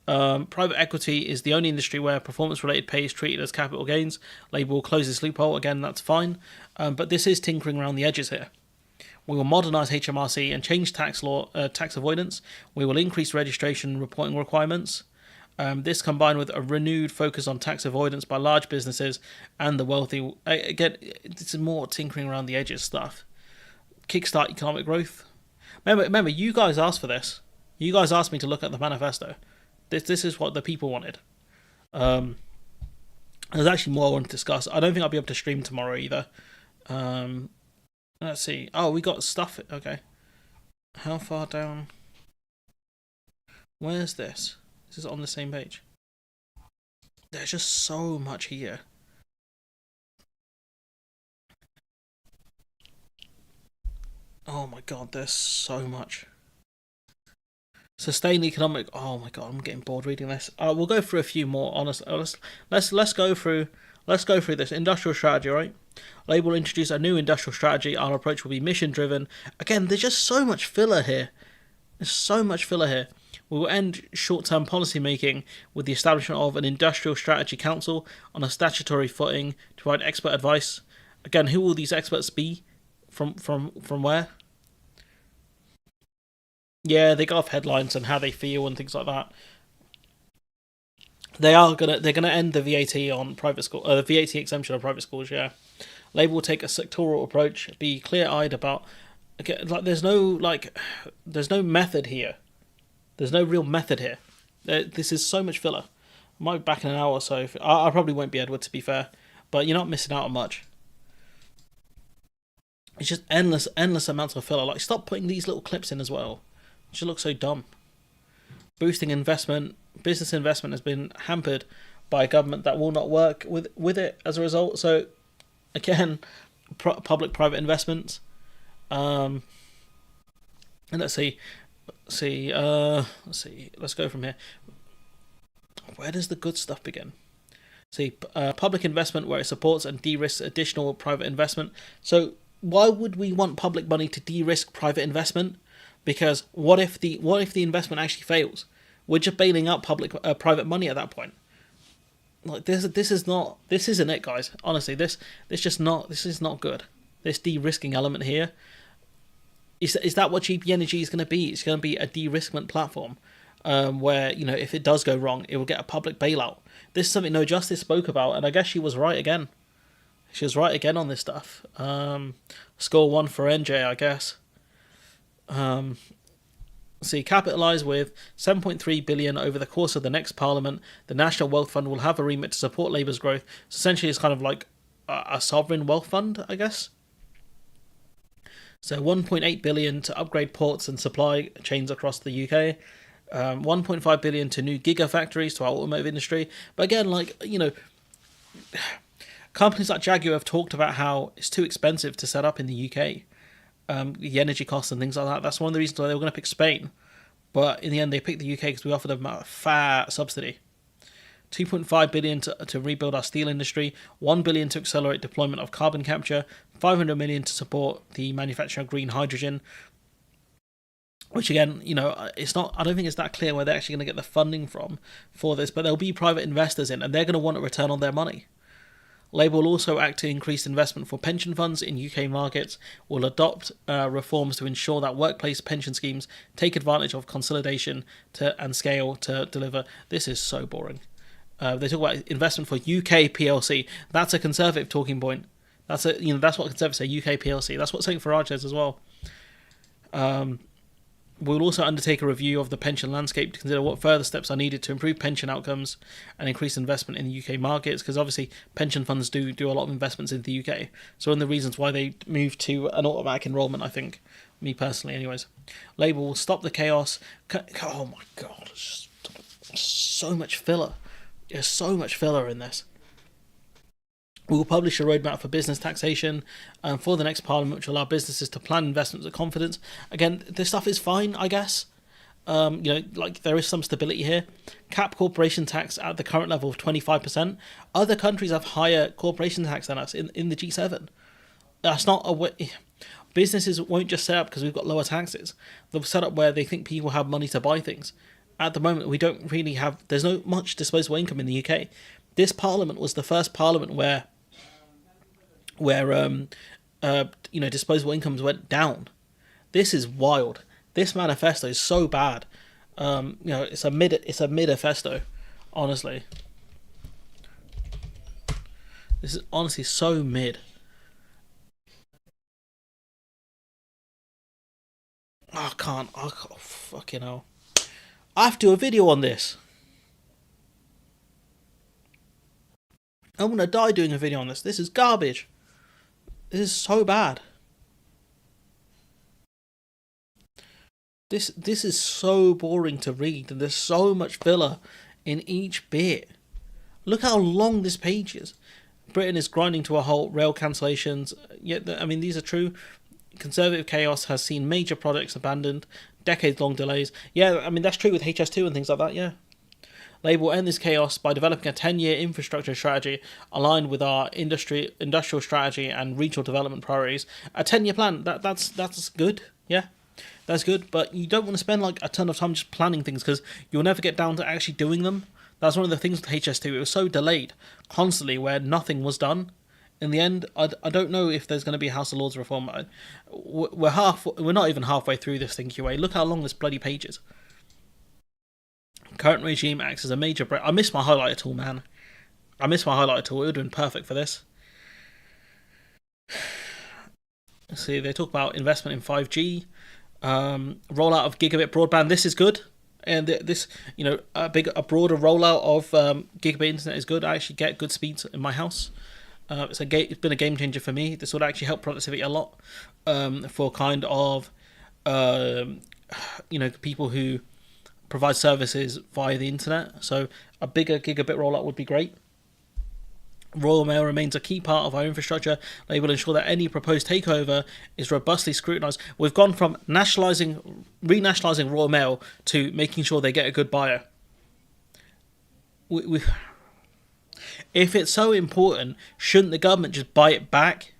Private equity is the only industry where performance-related pay is treated as capital gains. Labour will close this loophole. Again, that's fine. But this is tinkering around the edges here. We will modernise HMRC and change tax avoidance. We will increase registration and reporting requirements. This combined with a renewed focus on tax avoidance by large businesses and the wealthy. Again, it's more tinkering around the edges stuff. Kickstart economic growth. Remember, you guys asked for this. You guys asked me to look at the manifesto. This is what the people wanted. There's actually more I want to discuss. I don't think I'll be able to stream tomorrow either. Let's see. Oh, we got stuff. Okay. How far down? Where's this? This is on the same page. There's just so much here. Oh my god, there's so much. Sustained economic. Oh my god, I'm getting bored reading this. We'll go through a few more. Honest. Let's go through. Let's go through this industrial strategy. Right. Labour will introduce a new industrial strategy. Our approach will be mission driven. Again, there's just so much filler here. There's so much filler here. We will end short-term policy making with the establishment of an industrial strategy council on a statutory footing to provide expert advice. Again, who will these experts be? From where? Yeah, they go off headlines and how they feel and things like that. They're gonna end the VAT on private school, the VAT exemption on private schools. Yeah, Labour will take a sectoral approach, be clear-eyed about. Okay, there's no method here. There's no real method here. This is so much filler. I might be back in an hour or so. I probably won't be, Edward, to be fair. But you're not missing out on much. It's just endless amounts of filler. Stop putting these little clips in as well. It just looks so dumb. Boosting investment. Business investment has been hampered by a government that will not work with it as a result. So, again, public-private investments. And let's see. Let's go from here. Where does the good stuff begin? See, public investment where it supports and de-risks additional private investment. So why would we want public money to de-risk private investment? Because what if the investment actually fails? We're just bailing out private money at that point. This isn't it, guys. Honestly, this is not good. This de-risking element here. Is that what GP Energy is going to be? It's going to be a de-riskment platform where, if it does go wrong, it will get a public bailout. This is something No Justice spoke about, and I guess she was right again. She was right again on this stuff. Score 1 for NJ, I guess. Capitalise with 7.3 billion over the course of the next Parliament. The National Wealth Fund will have a remit to support Labour's growth. So essentially, it's kind of like a sovereign wealth fund, I guess. So 1.8 billion to upgrade ports and supply chains across the UK. 1.5 billion to new gigafactories to our automotive industry. But again, companies like Jaguar have talked about how it's too expensive to set up in the UK. The energy costs and things like that. That's one of the reasons why they were going to pick Spain. But in the end, they picked the UK because we offered them a fair subsidy. 2.5 billion to rebuild our steel industry, 1 billion to accelerate deployment of carbon capture, 500 million to support the manufacture of green hydrogen. Which again, it's not. I don't think it's that clear where they're actually going to get the funding from for this, but there'll be private investors in, and they're going to want a return on their money. Labour will also act to increase investment for pension funds in UK markets, will adopt reforms to ensure that workplace pension schemes take advantage of consolidation and scale to deliver. This is so boring. They talk about investment for UK PLC. That's a Conservative talking point. That's what Conservatives say, UK PLC. That's what St Farage says as well. We'll also undertake a review of the pension landscape to consider what further steps are needed to improve pension outcomes and increase investment in the UK markets, because obviously pension funds do a lot of investments in the UK. So one of the reasons why they moved to an automatic enrolment, I think, me personally anyways. Labour will stop the chaos. Oh my god, so much filler. There's so much filler in this. We will publish a roadmap for business taxation for the next parliament, which will allow businesses to plan investments with confidence. Again, this stuff is fine, I guess. Like there is some stability here. Cap corporation tax at the current level of 25%. Other countries have higher corporation tax than us in the G7. That's not a way. Businesses won't just set up because we've got lower taxes. They'll set up where they think people have money to buy things. At the moment, we don't really have. There's no much disposable income in the UK. This parliament was the first parliament where disposable incomes went down. This is wild. This manifesto is so bad. It's a manifesto, honestly. This is honestly so mid. I can't. Fucking hell. I have to do a video on this. I'm gonna die doing a video on this. This is garbage. This is so bad. This is so boring to read, and there's so much filler in each bit. Look how long this page is. Britain is grinding to a halt. Rail cancellations. These are true. Conservative chaos has seen major projects abandoned. Decades-long delays. Yeah, that's true with HS2 and things like that. Yeah. Labour will end this chaos by developing a 10-year infrastructure strategy aligned with our industrial strategy and regional development priorities. A 10-year plan, that's good, yeah, that's good, but you don't want to spend like a ton of time just planning things because you'll never get down to actually doing them. That's one of the things with HS2, it was so delayed constantly where nothing was done. In the end, I don't know if there's going to be a House of Lords reform. We're not even halfway through this thing, QA. Look how long this bloody page is. Current regime acts as a major break. I miss my highlighter tool, man. I miss my highlighter tool. It would have been perfect for this. See, they talk about investment in 5G, rollout of gigabit broadband. This is good, and this, a broader rollout of gigabit internet is good. I actually get good speeds in my house. It's been a game changer for me. This would actually help productivity a lot for kind of people who provide services via the internet. So a bigger gigabit rollout would be great. Royal Mail remains a key part of our infrastructure. They will ensure that any proposed takeover is robustly scrutinised. We've gone from renationalising Royal Mail to making sure they get a good buyer. If it's so important, shouldn't the government just buy it back?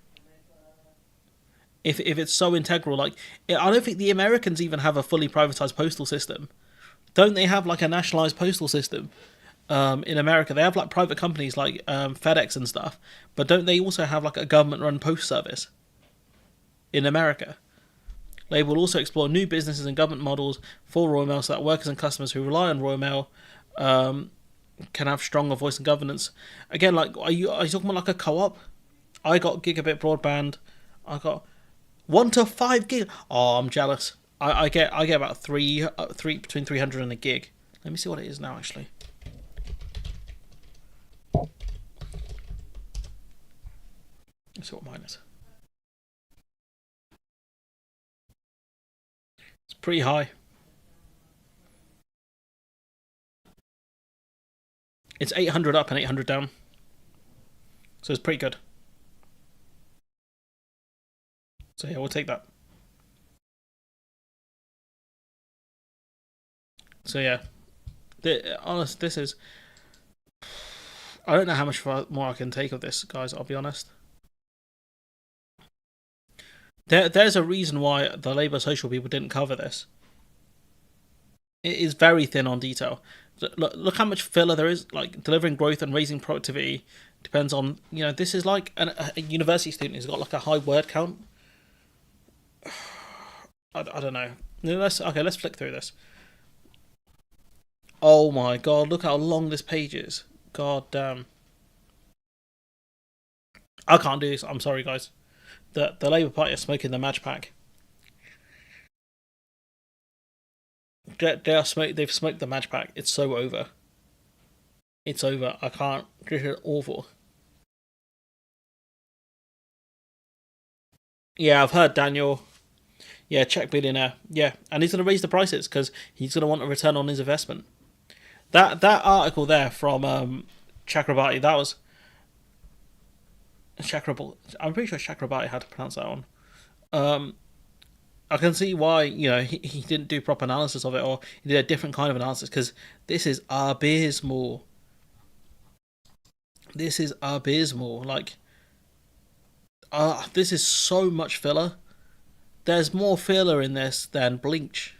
If it's so integral, I don't think the Americans even have a fully privatised postal system. Don't they have like a nationalised postal system? In America, they have like private companies like FedEx and stuff, but don't they also have like a government-run post service in America? They will also explore new businesses and government models for Royal Mail so that workers and customers who rely on Royal Mail can have stronger voice and governance. Again, like, are you talking about like a co-op? I got gigabit broadband. I got 1 to 5 gig. Oh, I'm jealous. I get about three between 300 and a gig. Let me see what it is now actually. Let's see what mine is. It's pretty high. It's 800 up and 800 down. So it's pretty good. So yeah, we'll take that. So yeah, this is. I don't know how much more I can take of this, guys. I'll be honest. There's a reason why the Labour Social people didn't cover this. It is very thin on detail. Look how much filler there is. Like delivering growth and raising productivity depends on This is like a university student who's got like a high word count. I don't know. Let's flick through this. Oh my god! Look how long this page is. God damn. I can't do this. I'm sorry, guys. The Labour Party are smoking the match pack. They've smoked the match pack. It's so over. It's over. I can't. This is awful. Yeah, I've heard Daniel. Yeah, Czech billionaire. Yeah, and he's going to raise the prices because he's going to want a return on his investment. That article there from Chakrabarti, that was Chakrabarti. I'm pretty sure Chakrabarti had to pronounce that one. I can see why he didn't do proper analysis of it, or he did a different kind of analysis, because this is abysmal. This is abysmal. Like, this is so much filler. There's more filler in this than bleach.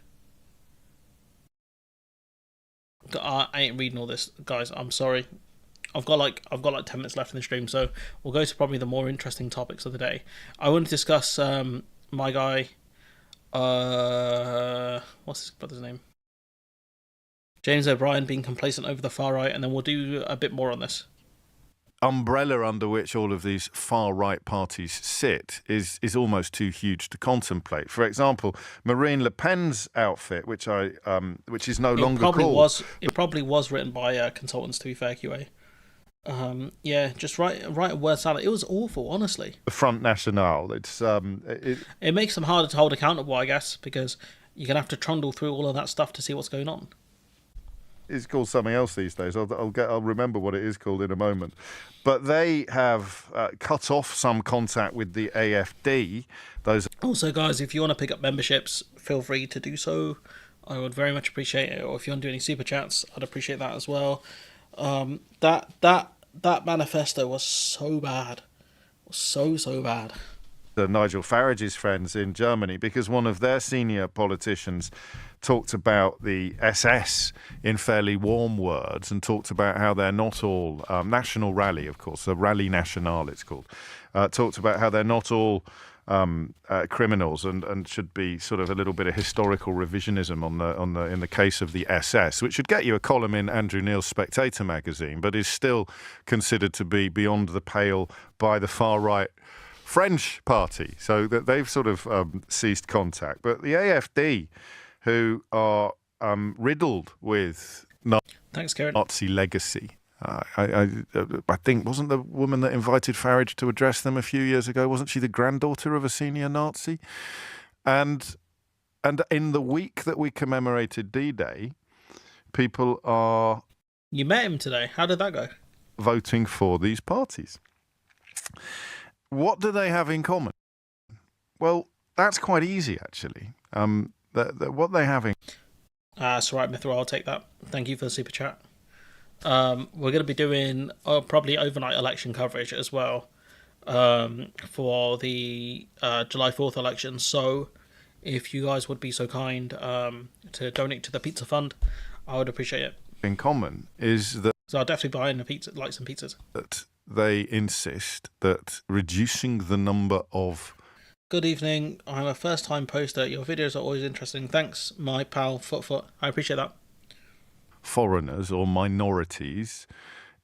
I ain't reading all this, guys. I'm sorry. I've got like 10 minutes left in the stream, so we'll go to probably the more interesting topics of the day. I want to discuss my guy. What's his brother's name? James O'Brien being complacent over the far right, and then we'll do a bit more on this. Umbrella under which all of these far-right parties sit is almost too huge to contemplate. For example, Marine Le Pen's outfit, which is no longer called... It probably was written by consultants, to be fair, QA. Yeah, just write a word salad. It was awful, honestly. The Front National. It makes them harder to hold accountable, I guess, because you're going to have to trundle through all of that stuff to see what's going on. It's called something else these days. I'll remember what it is called in a moment. But they have cut off some contact with the AFD. Also, guys, if you want to pick up memberships, feel free to do so. I would very much appreciate it. Or if you want to do any super chats, I'd appreciate that as well. That manifesto was so bad, so bad. Nigel Farage's friends in Germany, because one of their senior politicians talked about the SS in fairly warm words and talked about how they're not all National Rally, of course, the Rally National it's called, talked about how they're not all criminals and should be sort of a little bit of historical revisionism in the case of the SS, which should get you a column in Andrew Neil's Spectator magazine, but is still considered to be beyond the pale by the far right French party, so that they've sort of ceased contact. But the AFD, who are riddled with Nazi legacy. I think, wasn't the woman that invited Farage to address them a few years ago, wasn't she the granddaughter of a senior Nazi? And in the week that we commemorated D-Day, people are... You met him today. How did that go? Voting for these parties. What do they have in common? Well, that's quite easy, actually. What they have in... That's right, Mithril, I'll take that. Thank you for the super chat. We're going to be doing probably overnight election coverage as well for the July 4th election. So if you guys would be so kind to donate to the pizza fund, I would appreciate it. In common is that... So I'll definitely buy in some pizzas. That they insist that reducing the number of... Good evening. I'm a first-time poster. Your videos are always interesting. Thanks, my pal Footfoot. I appreciate that. Foreigners or minorities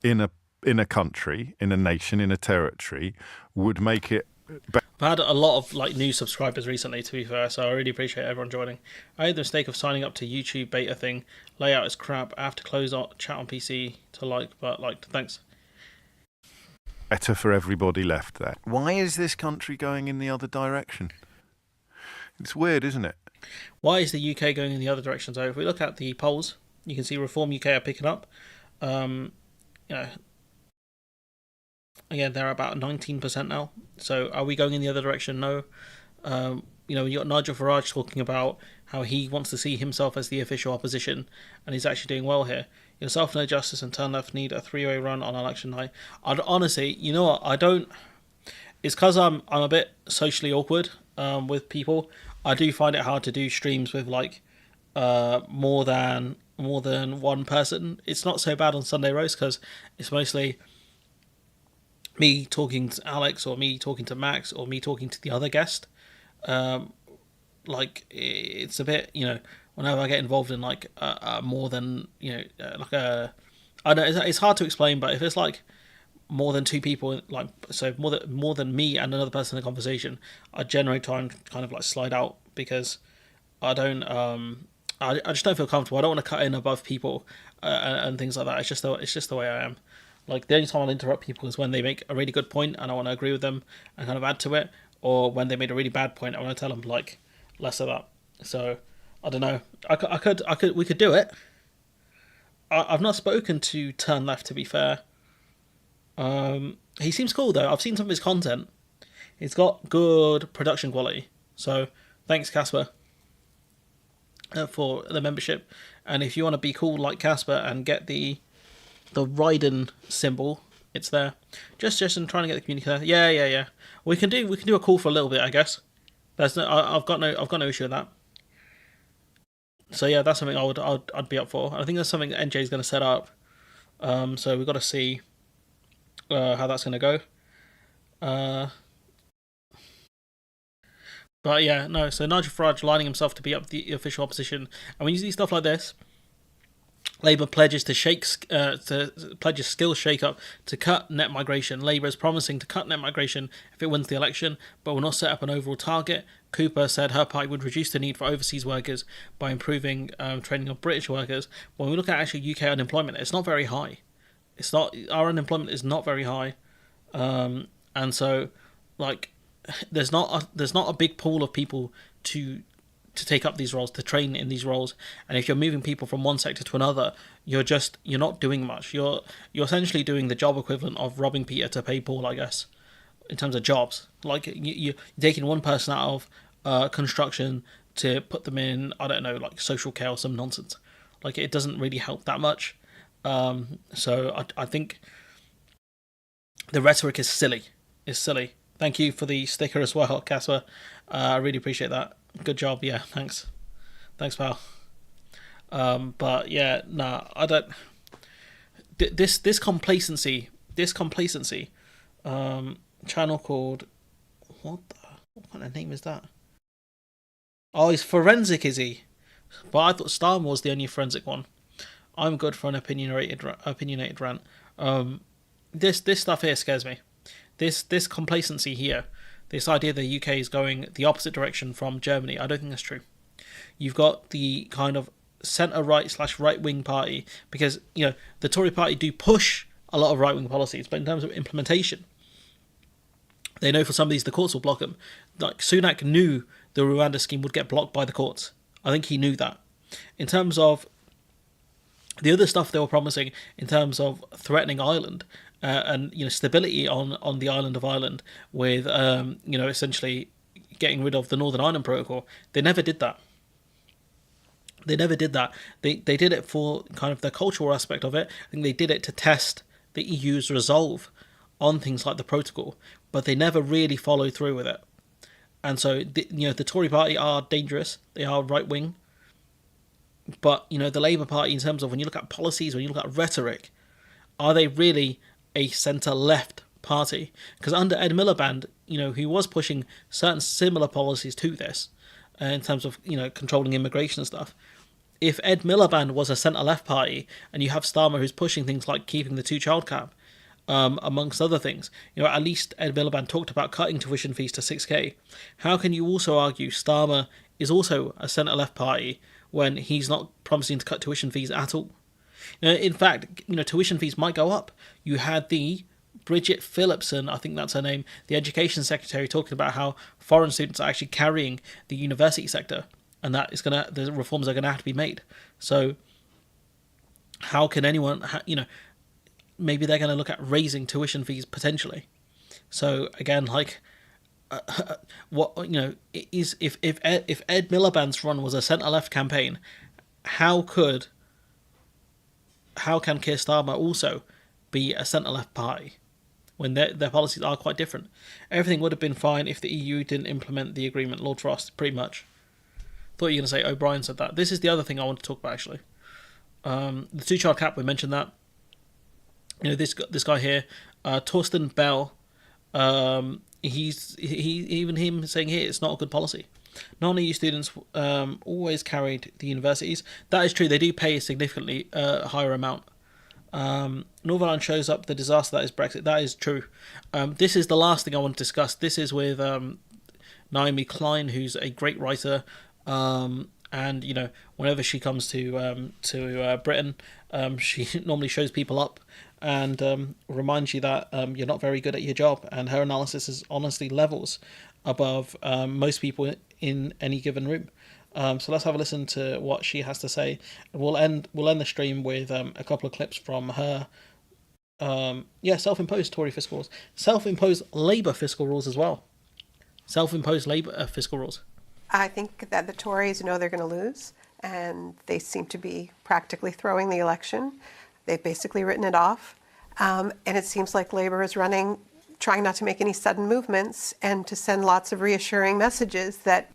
in a country, in a nation, in a territory would make it... I've had a lot of new subscribers recently, to be fair, so I really appreciate everyone joining. I made the mistake of signing up to YouTube beta thing. Layout is crap. I have to close out chat on PC to but liked. Thanks. Better for everybody left there. Why is this country going in the other direction? It's weird, isn't it? Why is the UK going in the other direction? So if we look at the polls, you can see Reform UK are picking up. Again, they're about 19% now. So are we going in the other direction? No. You got Nigel Farage talking about how he wants to see himself as the official opposition, and he's actually doing well here. Yourself, No Justice, and Turn Left need a three-way run on election night. Honestly, you know what? I don't. It's because I'm a bit socially awkward with people. I do find it hard to do streams with more than one person. It's not so bad on Sunday Roast because it's mostly me talking to Alex or me talking to Max or me talking to the other guest. It's a bit, whenever I get involved in more than, I don't know, it's hard to explain, but if it's more than two people, more than me and another person in a conversation, I generally try and kind of slide out because I don't I just don't feel comfortable. I don't want to cut in above people and things like that. It's just the way I am. Like the only time I'll interrupt people is when they make a really good point and I want to agree with them and kind of add to it, or when they made a really bad point, I want to tell them like less of that. So I don't know. We could do it. I've not spoken to Turn Left, to be fair. He seems cool though. I've seen some of his content. He's got good production quality. So thanks, Casper, for the membership. And if you want to be cool like Casper and get the Raiden symbol, it's there. Just trying to get the community there. Yeah. We can do a call for a little bit, I guess. I've got no issue with that. So yeah, that's something I'd be up for. I think that's something that NJ is going to set up. So we've got to see how that's going to go. But yeah, no. So Nigel Farage lining himself to be up the official opposition, and when you see stuff like this, Labour pledges to skill shake-up to cut net migration. Labour is promising to cut net migration if it wins the election, but will not set up an overall target. Cooper said her party would reduce the need for overseas workers by improving training of British workers. When we look at actually UK unemployment, it's not very high. Our unemployment is not very high, and so like there's not a big pool of people to take up these roles, to train in these roles. And if you're moving people from one sector to another, you're not doing much. You're essentially doing the job equivalent of robbing Peter to pay Paul, I guess, in terms of jobs. Like you're taking one person out of construction to put them in, I don't know, like social care or some nonsense. Like it doesn't really help that much. So I think the rhetoric is silly. It's silly. Thank you for the sticker as well, Casper. I really appreciate that. Good job. Yeah, thanks, pal. But yeah, nah, I don't. This complacency. Channel called what kind of name is that? Oh, he's forensic, is he? But I thought Starmer was the only forensic one. I'm good for an opinionated rant. This stuff here scares me. This complacency here, this idea the UK is going the opposite direction from Germany, I don't think that's true. You've got the kind of centre-right/right-wing party, because the Tory party do push a lot of right-wing policies, but in terms of implementation, they know for some of these the courts will block them. Like Sunak knew the Rwanda scheme would get blocked by the courts. I think he knew that. In terms of the other stuff they were promising, in terms of threatening Ireland and stability on the island of Ireland, with essentially getting rid of the Northern Ireland Protocol, they never did that. They did it for kind of the cultural aspect of it. I think they did it to test the EU's resolve on things like the protocol, but they never really followed through with it. And so the Tory party are dangerous. They are right wing. But the Labour Party, in terms of when you look at policies, when you look at rhetoric, are they really a centre-left party? Because under Ed Miliband, he was pushing certain similar policies to this, in terms of controlling immigration and stuff. If Ed Miliband was a centre-left party, and you have Starmer who's pushing things like keeping the two-child cap, amongst other things, at least Ed Miliband talked about cutting tuition fees to 6k. How can you also argue Starmer is also a centre-left party when he's not promising to cut tuition fees at all? In fact, tuition fees might go up. You had the Bridget Phillipson, I think that's her name, the education secretary, talking about how foreign students are actually carrying the university sector, and that is the reforms are gonna have to be made. So how can anyone, maybe they're going to look at raising tuition fees potentially. So again, like, what is if Ed Miliband's run was a centre-left campaign, how can Keir Starmer also be a centre-left party when their policies are quite different? Everything would have been fine if the EU didn't implement the agreement. Lord Frost, pretty much. Thought you were going to say O'Brien said that. This is the other thing I want to talk about actually. The two-child cap, we mentioned that. This guy here, Torsten Bell, even him saying here it's not a good policy. Non-EU students always carried the universities. That is true. They do pay a significantly higher amount. Northern Ireland shows up the disaster that is Brexit. That is true. This is the last thing I want to discuss. This is with Naomi Klein, who's a great writer, and And whenever she comes to Britain, she normally shows people up and reminds you that you're not very good at your job. And her analysis is honestly levels above most people in any given room. So let's have a listen to what she has to say. We'll end the stream with a couple of clips from her. Self-imposed Tory fiscal rules, self-imposed Labour fiscal rules as well. Self-imposed Labour fiscal rules. I think that the Tories know they're going to lose, and they seem to be practically throwing the election. They've basically written it off, and it seems like Labour is trying not to make any sudden movements and to send lots of reassuring messages that.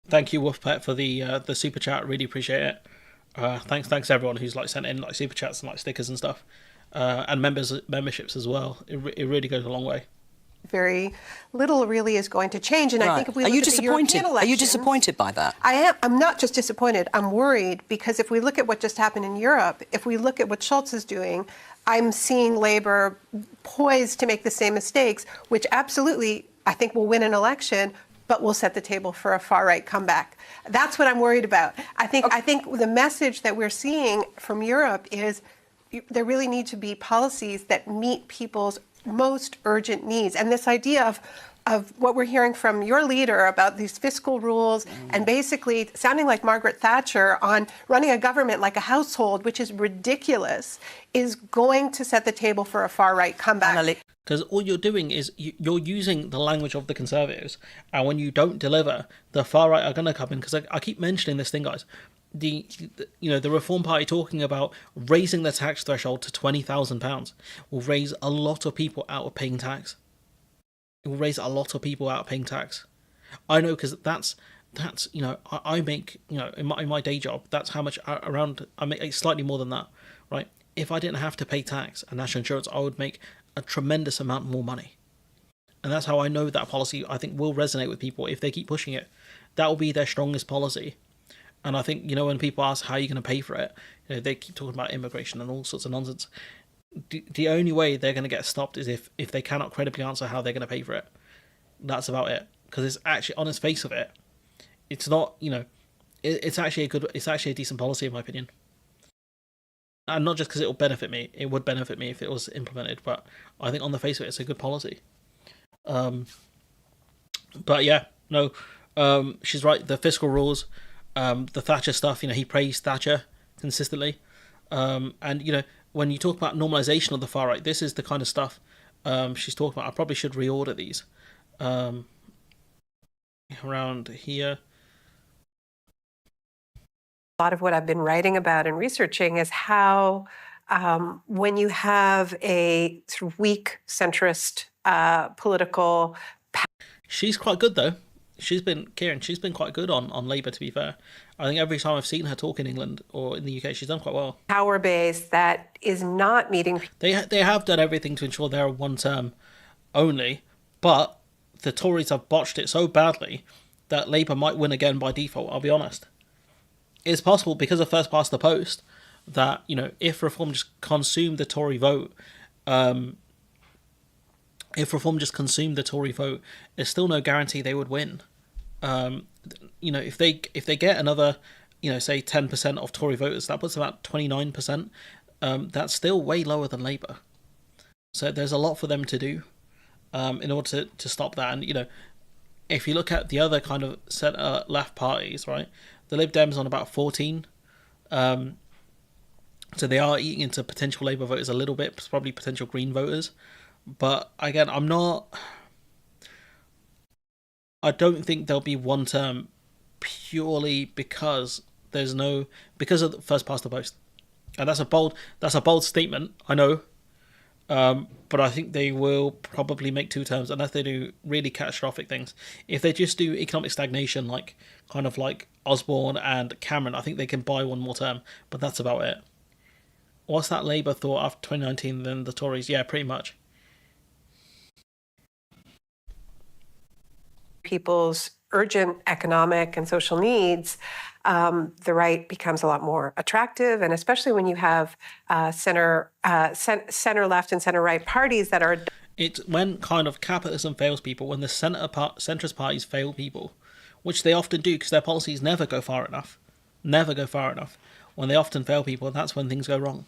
Thank you, Wolfpet, for the super chat. Really appreciate it. Thanks everyone who's sent in super chats and stickers and stuff, and memberships as well. It really goes a long way. Very little really is going to change, and I think if we look at the European elections, are you disappointed by that? I am. I'm not just disappointed. I'm worried because if we look at what just happened in Europe, if we look at what Schulz is doing, I'm seeing Labour poised to make the same mistakes, which absolutely I think will win an election, but will set the table for a far-right comeback. That's what I'm worried about. I think the message that we're seeing from Europe is there really need to be policies that meet people's most urgent needs. And this idea of what we're hearing from your leader about these fiscal rules and basically sounding like Margaret Thatcher on running a government like a household, which is ridiculous, is going to set the table for a far-right comeback. Because all you're doing is you're using the language of the Conservatives, and when you don't deliver, the far right are going to come in. Because I keep mentioning this thing, guys. The Reform Party talking about raising the tax threshold to £20,000 will raise a lot of people out of paying tax. It will raise a lot of people out of paying tax. I know, because that's I make in my day job, that's how much I make slightly more than that, right? If I didn't have to pay tax and national insurance, I would make a tremendous amount more money. And that's how I know that policy, I think, will resonate with people if they keep pushing it. That will be their strongest policy. And I think, when people ask how you're going to pay for it, they keep talking about immigration and all sorts of nonsense. The only way they're going to get stopped is if they cannot credibly answer how they're going to pay for it. That's about it. Because it's actually, on its face of it, it's not, it's actually a decent policy in my opinion. And not just because it will benefit me. It would benefit me if it was implemented, but I think on the face of it, it's a good policy. But yeah, no, she's right. The fiscal rules, the Thatcher stuff, he praised Thatcher consistently. And, when you talk about normalisation of the far right, this is the kind of stuff she's talking about. I probably should reorder these around here. A lot of what I've been writing about and researching is how when you have a sort of weak centrist political. She's quite good though. She's been quite good on Labour, to be fair. I think every time I've seen her talk in England or in the UK, she's done quite well. Power base that is not meeting. They have done everything to ensure they're one term only, but the Tories have botched it so badly that Labour might win again by default, I'll be honest. It's possible because of first past the post that, if Reform just consumed the Tory vote, there's still no guarantee they would win. If they get another, say 10% of Tory voters, that puts about 29%. That's still way lower than Labour. So there's a lot for them to do in order to stop that. And, if you look at the other kind of centre left parties, right, the Lib Dems on about 14. So they are eating into potential Labour voters a little bit, probably potential Green voters. But again, I don't think there'll be one term purely because of the first past the post. And that's a bold statement, I know. But I think they will probably make two terms unless they do really catastrophic things. If they just do economic stagnation, like Osborne and Cameron, I think they can buy one more term, but that's about it. What's that Labour thought after 2019? Then the Tories, yeah, pretty much. People's urgent economic and social needs, the right becomes a lot more attractive, and especially when you have center left and center right parties that are. It's when kind of capitalism fails people, when the centrist parties fail people, which they often do because their policies never go far enough. Never go far enough. When they often fail people, that's when things go wrong.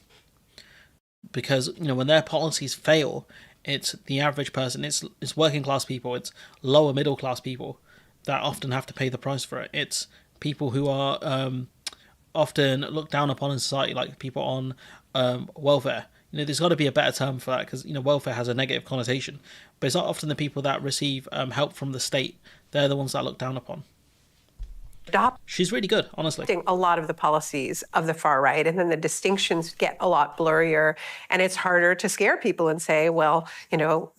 Because, when their policies fail, it's the average person, it's working class people, it's lower middle class people that often have to pay the price for it. It's people who are often looked down upon in society, like people on welfare. There's got to be a better term for that because, welfare has a negative connotation. But it's not often the people that receive help from the state. They're the ones that are looked down upon. She's really good, honestly. A lot of the policies of the far right, and then the distinctions get a lot blurrier, and it's harder to scare people and say, well,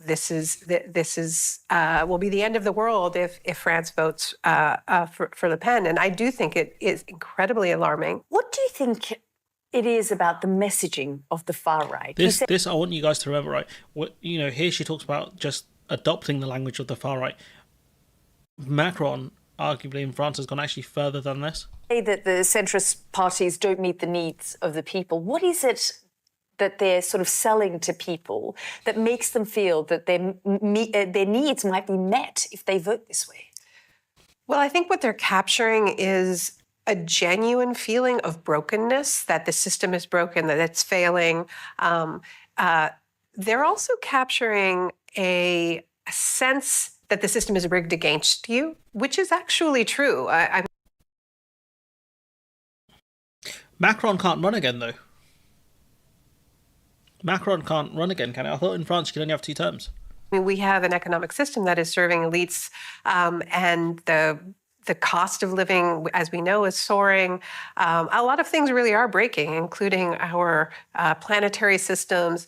this is will be the end of the world if France votes for Le Pen. And I do think it is incredibly alarming. What do you think it is about the messaging of the far right? This I want you guys to remember, right? Here she talks about just adopting the language of the far right. Macron, arguably in France, has gone actually further than this. Say that the centrist parties don't meet the needs of the people. What is it that they're sort of selling to people that makes them feel that their needs might be met if they vote this way? Well, I think what they're capturing is a genuine feeling of brokenness, that the system is broken, that it's failing. They're also capturing a sense that the system is rigged against you, which is actually true. Macron can't run again, though. Macron can't run again, can it? I thought in France you could only have 2 terms. We have an economic system that is serving elites, and the cost of living, as we know, is soaring. A lot of things really are breaking, including our planetary systems.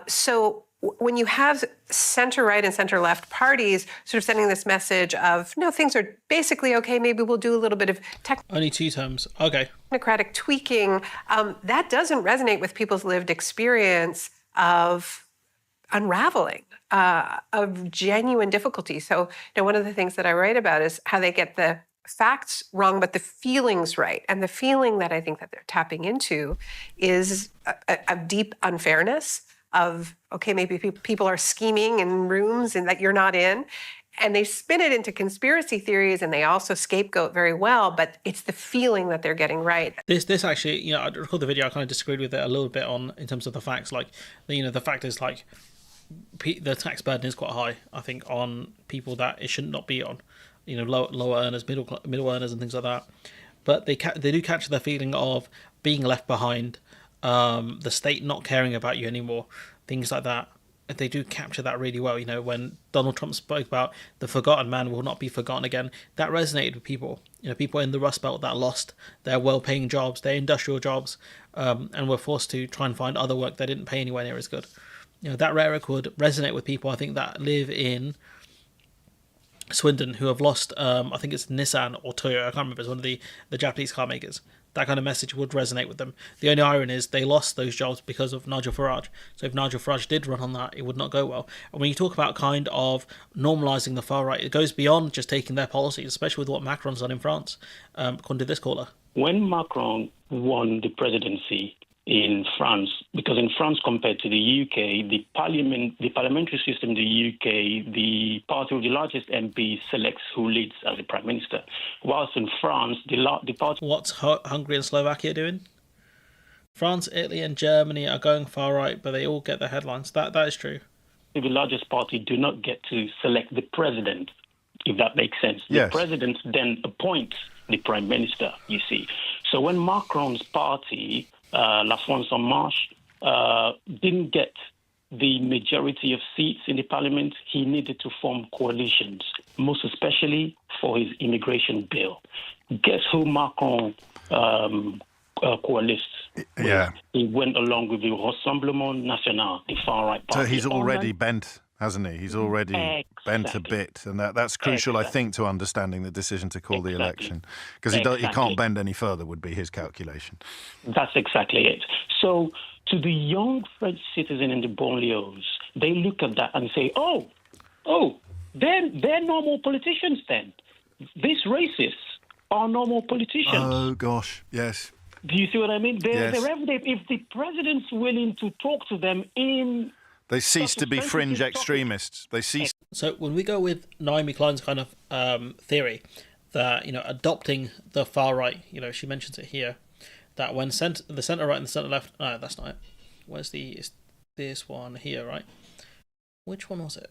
So when you have center-right and center-left parties sort of sending this message of, no, things are basically okay, maybe we'll do a little bit of Only 2 terms, okay. Technocratic tweaking, that doesn't resonate with people's lived experience of unraveling, of genuine difficulty. So, one of the things that I write about is how they get the facts wrong, but the feelings right. And the feeling that I think that they're tapping into is a deep unfairness of, okay, maybe people are scheming in rooms and that you're not in, and they spin it into conspiracy theories, and they also scapegoat very well, but it's the feeling that they're getting right. This actually, I recall the video, I kind of disagreed with it a little bit in terms of the facts. Like, the fact is, like, the tax burden is quite high, I think, on people that it should not be on, lower earners, middle earners and things like that. But they do capture the feeling of being left behind, the state not caring about you anymore, things like that. They do capture that really well. When Donald Trump spoke about the forgotten man will not be forgotten again, that resonated with people. People in the Rust Belt that lost their well-paying jobs, their industrial jobs, and were forced to try and find other work that didn't pay anywhere near as good. That rhetoric would resonate with people, I think, that live in Swindon, who have lost, I think it's Nissan or Toyota, I can't remember, it's one of the Japanese car makers. That kind of message would resonate with them. The only irony is they lost those jobs because of Nigel Farage. So if Nigel Farage did run on that, it would not go well. And when you talk about kind of normalising the far right, it goes beyond just taking their policies, especially with what Macron's done in France, according to this caller. When Macron won the presidency in France, because in France compared to the UK, the parliamentary system in the UK, the party with the largest MP selects who leads as the prime minister. Whilst in France, the party... What's Hungary and Slovakia doing? France, Italy and Germany are going far right, but they all get the headlines. That is true. The largest party do not get to select the president, if that makes sense. Yes. The president then appoints the prime minister, you see. So when Macron's party... La France en Marche didn't get the majority of seats in the parliament, he needed to form coalitions, most especially for his immigration bill. Guess who Macron coalesced with? Yeah. He went along with the Rassemblement National, the far-right party. So he's already bent, hasn't he? He's already bent a bit. And that's crucial, I think, to understanding the decision to call the election. Because he can't bend any further, would be his calculation. That's exactly it. So to the young French citizen in the banlieues, they look at that and say, oh, they're normal politicians then. These racists are normal politicians. Oh, gosh, yes. Do you see what I mean? Yes. If the president's willing to talk to them in... They cease to be fringe extremists. They cease. So when we go with Naomi Klein's kind of theory, that, adopting the far right, she mentions it here, that when the centre right and the centre left, no, that's not it. It's this one here, right? Which one was it?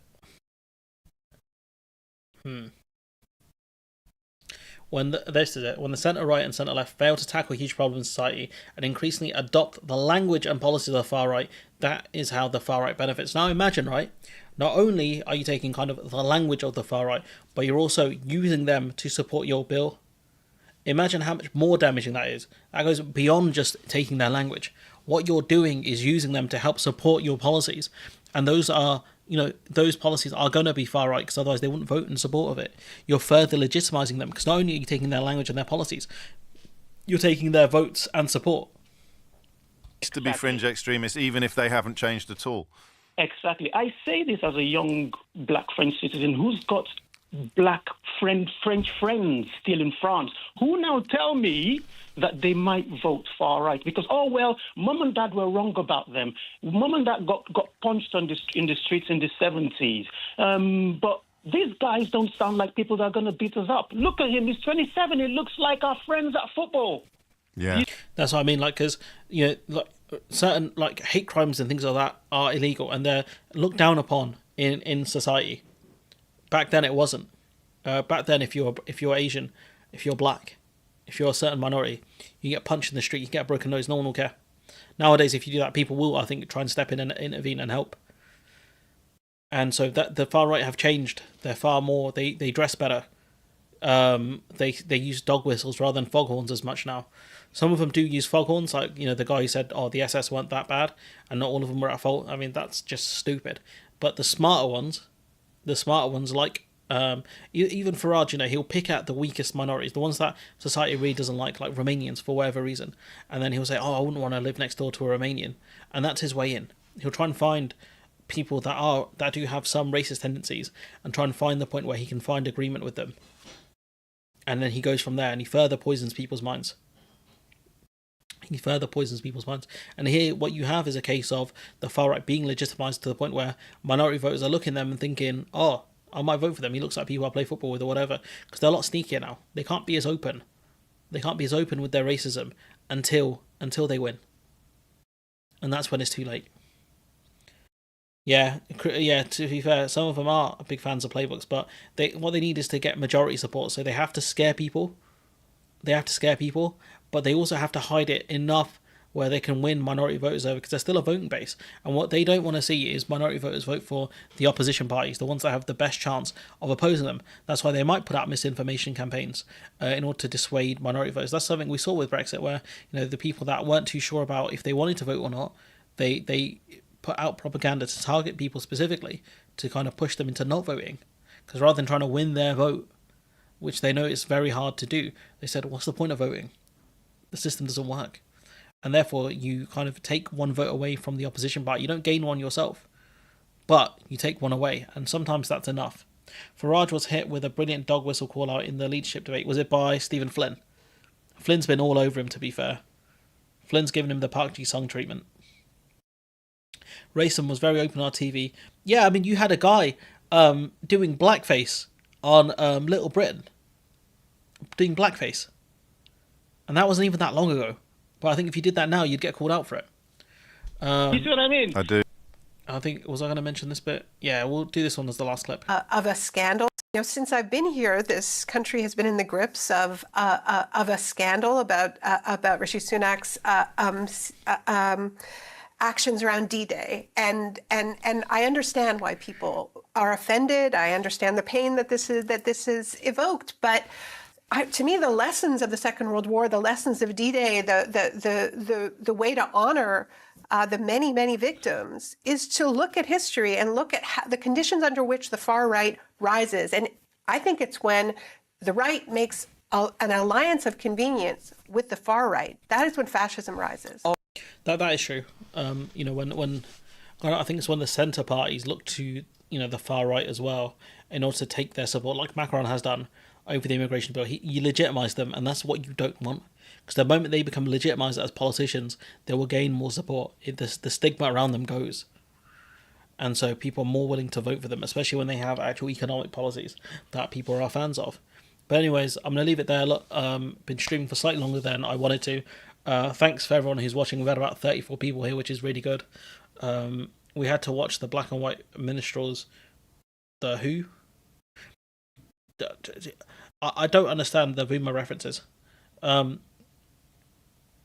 This is it. When the centre right and centre left fail to tackle huge problems in society and increasingly adopt the language and policies of the far right, that is how the far right benefits. Now imagine, right? Not only are you taking kind of the language of the far right, but you're also using them to support your bill. Imagine how much more damaging that is. That goes beyond just taking their language. What you're doing is using them to help support your policies. And those are, those policies are going to be far right, because otherwise they wouldn't vote in support of it. You're further legitimising them, because not only are you taking their language and their policies, you're taking their votes and support. Used to be fringe extremists, even if they haven't changed at all. Exactly. I say this as a young black French citizen who's got black French friends still in France, who now tell me that they might vote far right because, mum and dad were wrong about them. Mum and dad got punched in the streets in the 70s. But these guys don't sound like people that are going to beat us up. Look at him. He's 27. He looks like our friends at football. Yeah. That's what I mean. Because, certain hate crimes and things like that are illegal and they're looked down upon in society. Back then it wasn't. Back then, if you're Asian, if you're black, if you're a certain minority, you get punched in the street, you get a broken nose, no one will care. Nowadays, if you do that, people will, I think, try and step in and intervene and help. And so that the far right have changed. They're far more. They dress better. They use dog whistles rather than foghorns as much now. Some of them do use foghorns, like the guy who said, "Oh, the SS weren't that bad," and not all of them were at fault. I mean, that's just stupid. But the smarter ones like even Farage, he'll pick out the weakest minorities, the ones that society really doesn't like Romanians for whatever reason, and then he'll say, "Oh, I wouldn't want to live next door to a Romanian," and that's his way in. He'll try and find people that do have some racist tendencies and try and find the point where he can find agreement with them, and then he goes from there and he further poisons people's minds. And here what you have is a case of the far right being legitimised to the point where minority voters are looking at them and thinking, "Oh, I might vote for them. He looks like people I play football with or whatever," because they're a lot sneakier now. They can't be as open. They can't be as open with their racism until they win. And that's when it's too late. Yeah, to be fair, some of them are big fans of playbooks, but what they need is to get majority support, so they have to scare people. But they also have to hide it enough where they can win minority voters over, because they're still a voting base. And what they don't want to see is minority voters vote for the opposition parties, the ones that have the best chance of opposing them. That's why they might put out misinformation campaigns in order to dissuade minority voters. That's something we saw with Brexit, where the people that weren't too sure about if they wanted to vote or not, they put out propaganda to target people specifically to kind of push them into not voting. Because rather than trying to win their vote, which they know is very hard to do, they said, "What's the point of voting? The system doesn't work." And therefore, you kind of take one vote away from the opposition party. You don't gain one yourself, but you take one away, and sometimes that's enough. Farage was hit with a brilliant dog whistle call out in the leadership debate. Was it by Stephen Flynn? Flynn's been all over him, to be fair. Flynn's given him the Park Ji-sung treatment. Rayson was very open on TV. Yeah, I mean, you had a guy doing blackface on Little Britain. Doing blackface. And that wasn't even that long ago. But I think if you did that now, you'd get called out for it. You see what I mean? I do. I think, was I going to mention this bit? Yeah, we'll do this one as the last clip. Of a scandal. Since I've been here, this country has been in the grips of a scandal about Rishi Sunak's actions around D-Day, and I understand why people are offended. I understand the pain that this is evoked, but. To me, the lessons of the Second World War, the lessons of D-Day, the way to honor the many, many victims is to look at history and look at the conditions under which the far right rises. And I think it's when the right makes an alliance of convenience with the far right. That is when fascism rises. That is true. When I think it's when the centre parties look to the far right as well in order to take their support, like Macron has done over the immigration bill. You legitimise them, and that's what you don't want. Because the moment they become legitimised as politicians, they will gain more support. The stigma around them goes. And so people are more willing to vote for them, especially when they have actual economic policies that people are fans of. But anyways, I'm gonna leave it there. Look, been streaming for slightly longer than I wanted to. Thanks for everyone who's watching. We've had about 34 people here, which is really good. We had to watch the Black and White Minstrels. The Who? I don't understand the boomer references.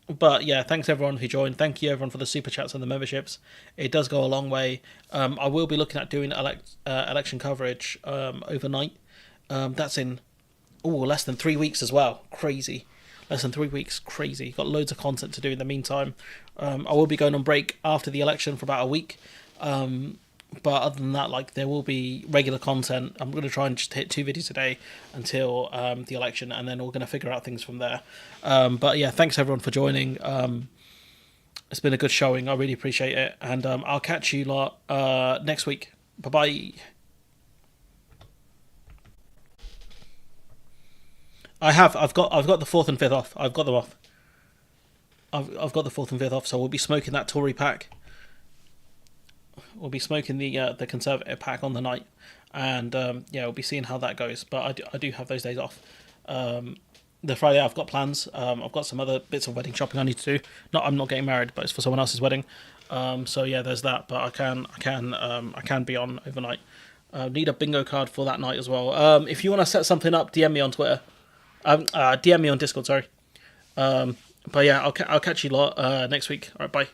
But yeah, thanks everyone who joined. Thank you everyone for the super chats and the memberships. It does go a long way. I will be looking at doing election coverage overnight. That's in less than 3 weeks as well. Crazy. Less than 3 weeks. Crazy. Got loads of content to do in the meantime. I will be going on break after the election for about a week. But other than that, like, there will be regular content. I'm going to try and just hit 2 videos a day until the election, and then we're going to figure out things from there. But yeah, thanks everyone for joining. It's been a good showing. I really appreciate it, and I'll catch you lot next week. Bye bye. I've got the 4th and 5th off. I've got them off. I've got the 4th and 5th off, so we'll be smoking that Tory pack. We'll be smoking the Conservative pack on the night, and yeah, we'll be seeing how that goes. But I do have those days off. The Friday I've got plans. I've got some other bits of wedding shopping I need to do. I'm not getting married, but it's for someone else's wedding. So yeah, there's that. But I can be on overnight. Need a bingo card for that night as well. If you want to set something up, DM me on Twitter. DM me on Discord. Sorry. But yeah, I'll catch you lot next week. All right, bye.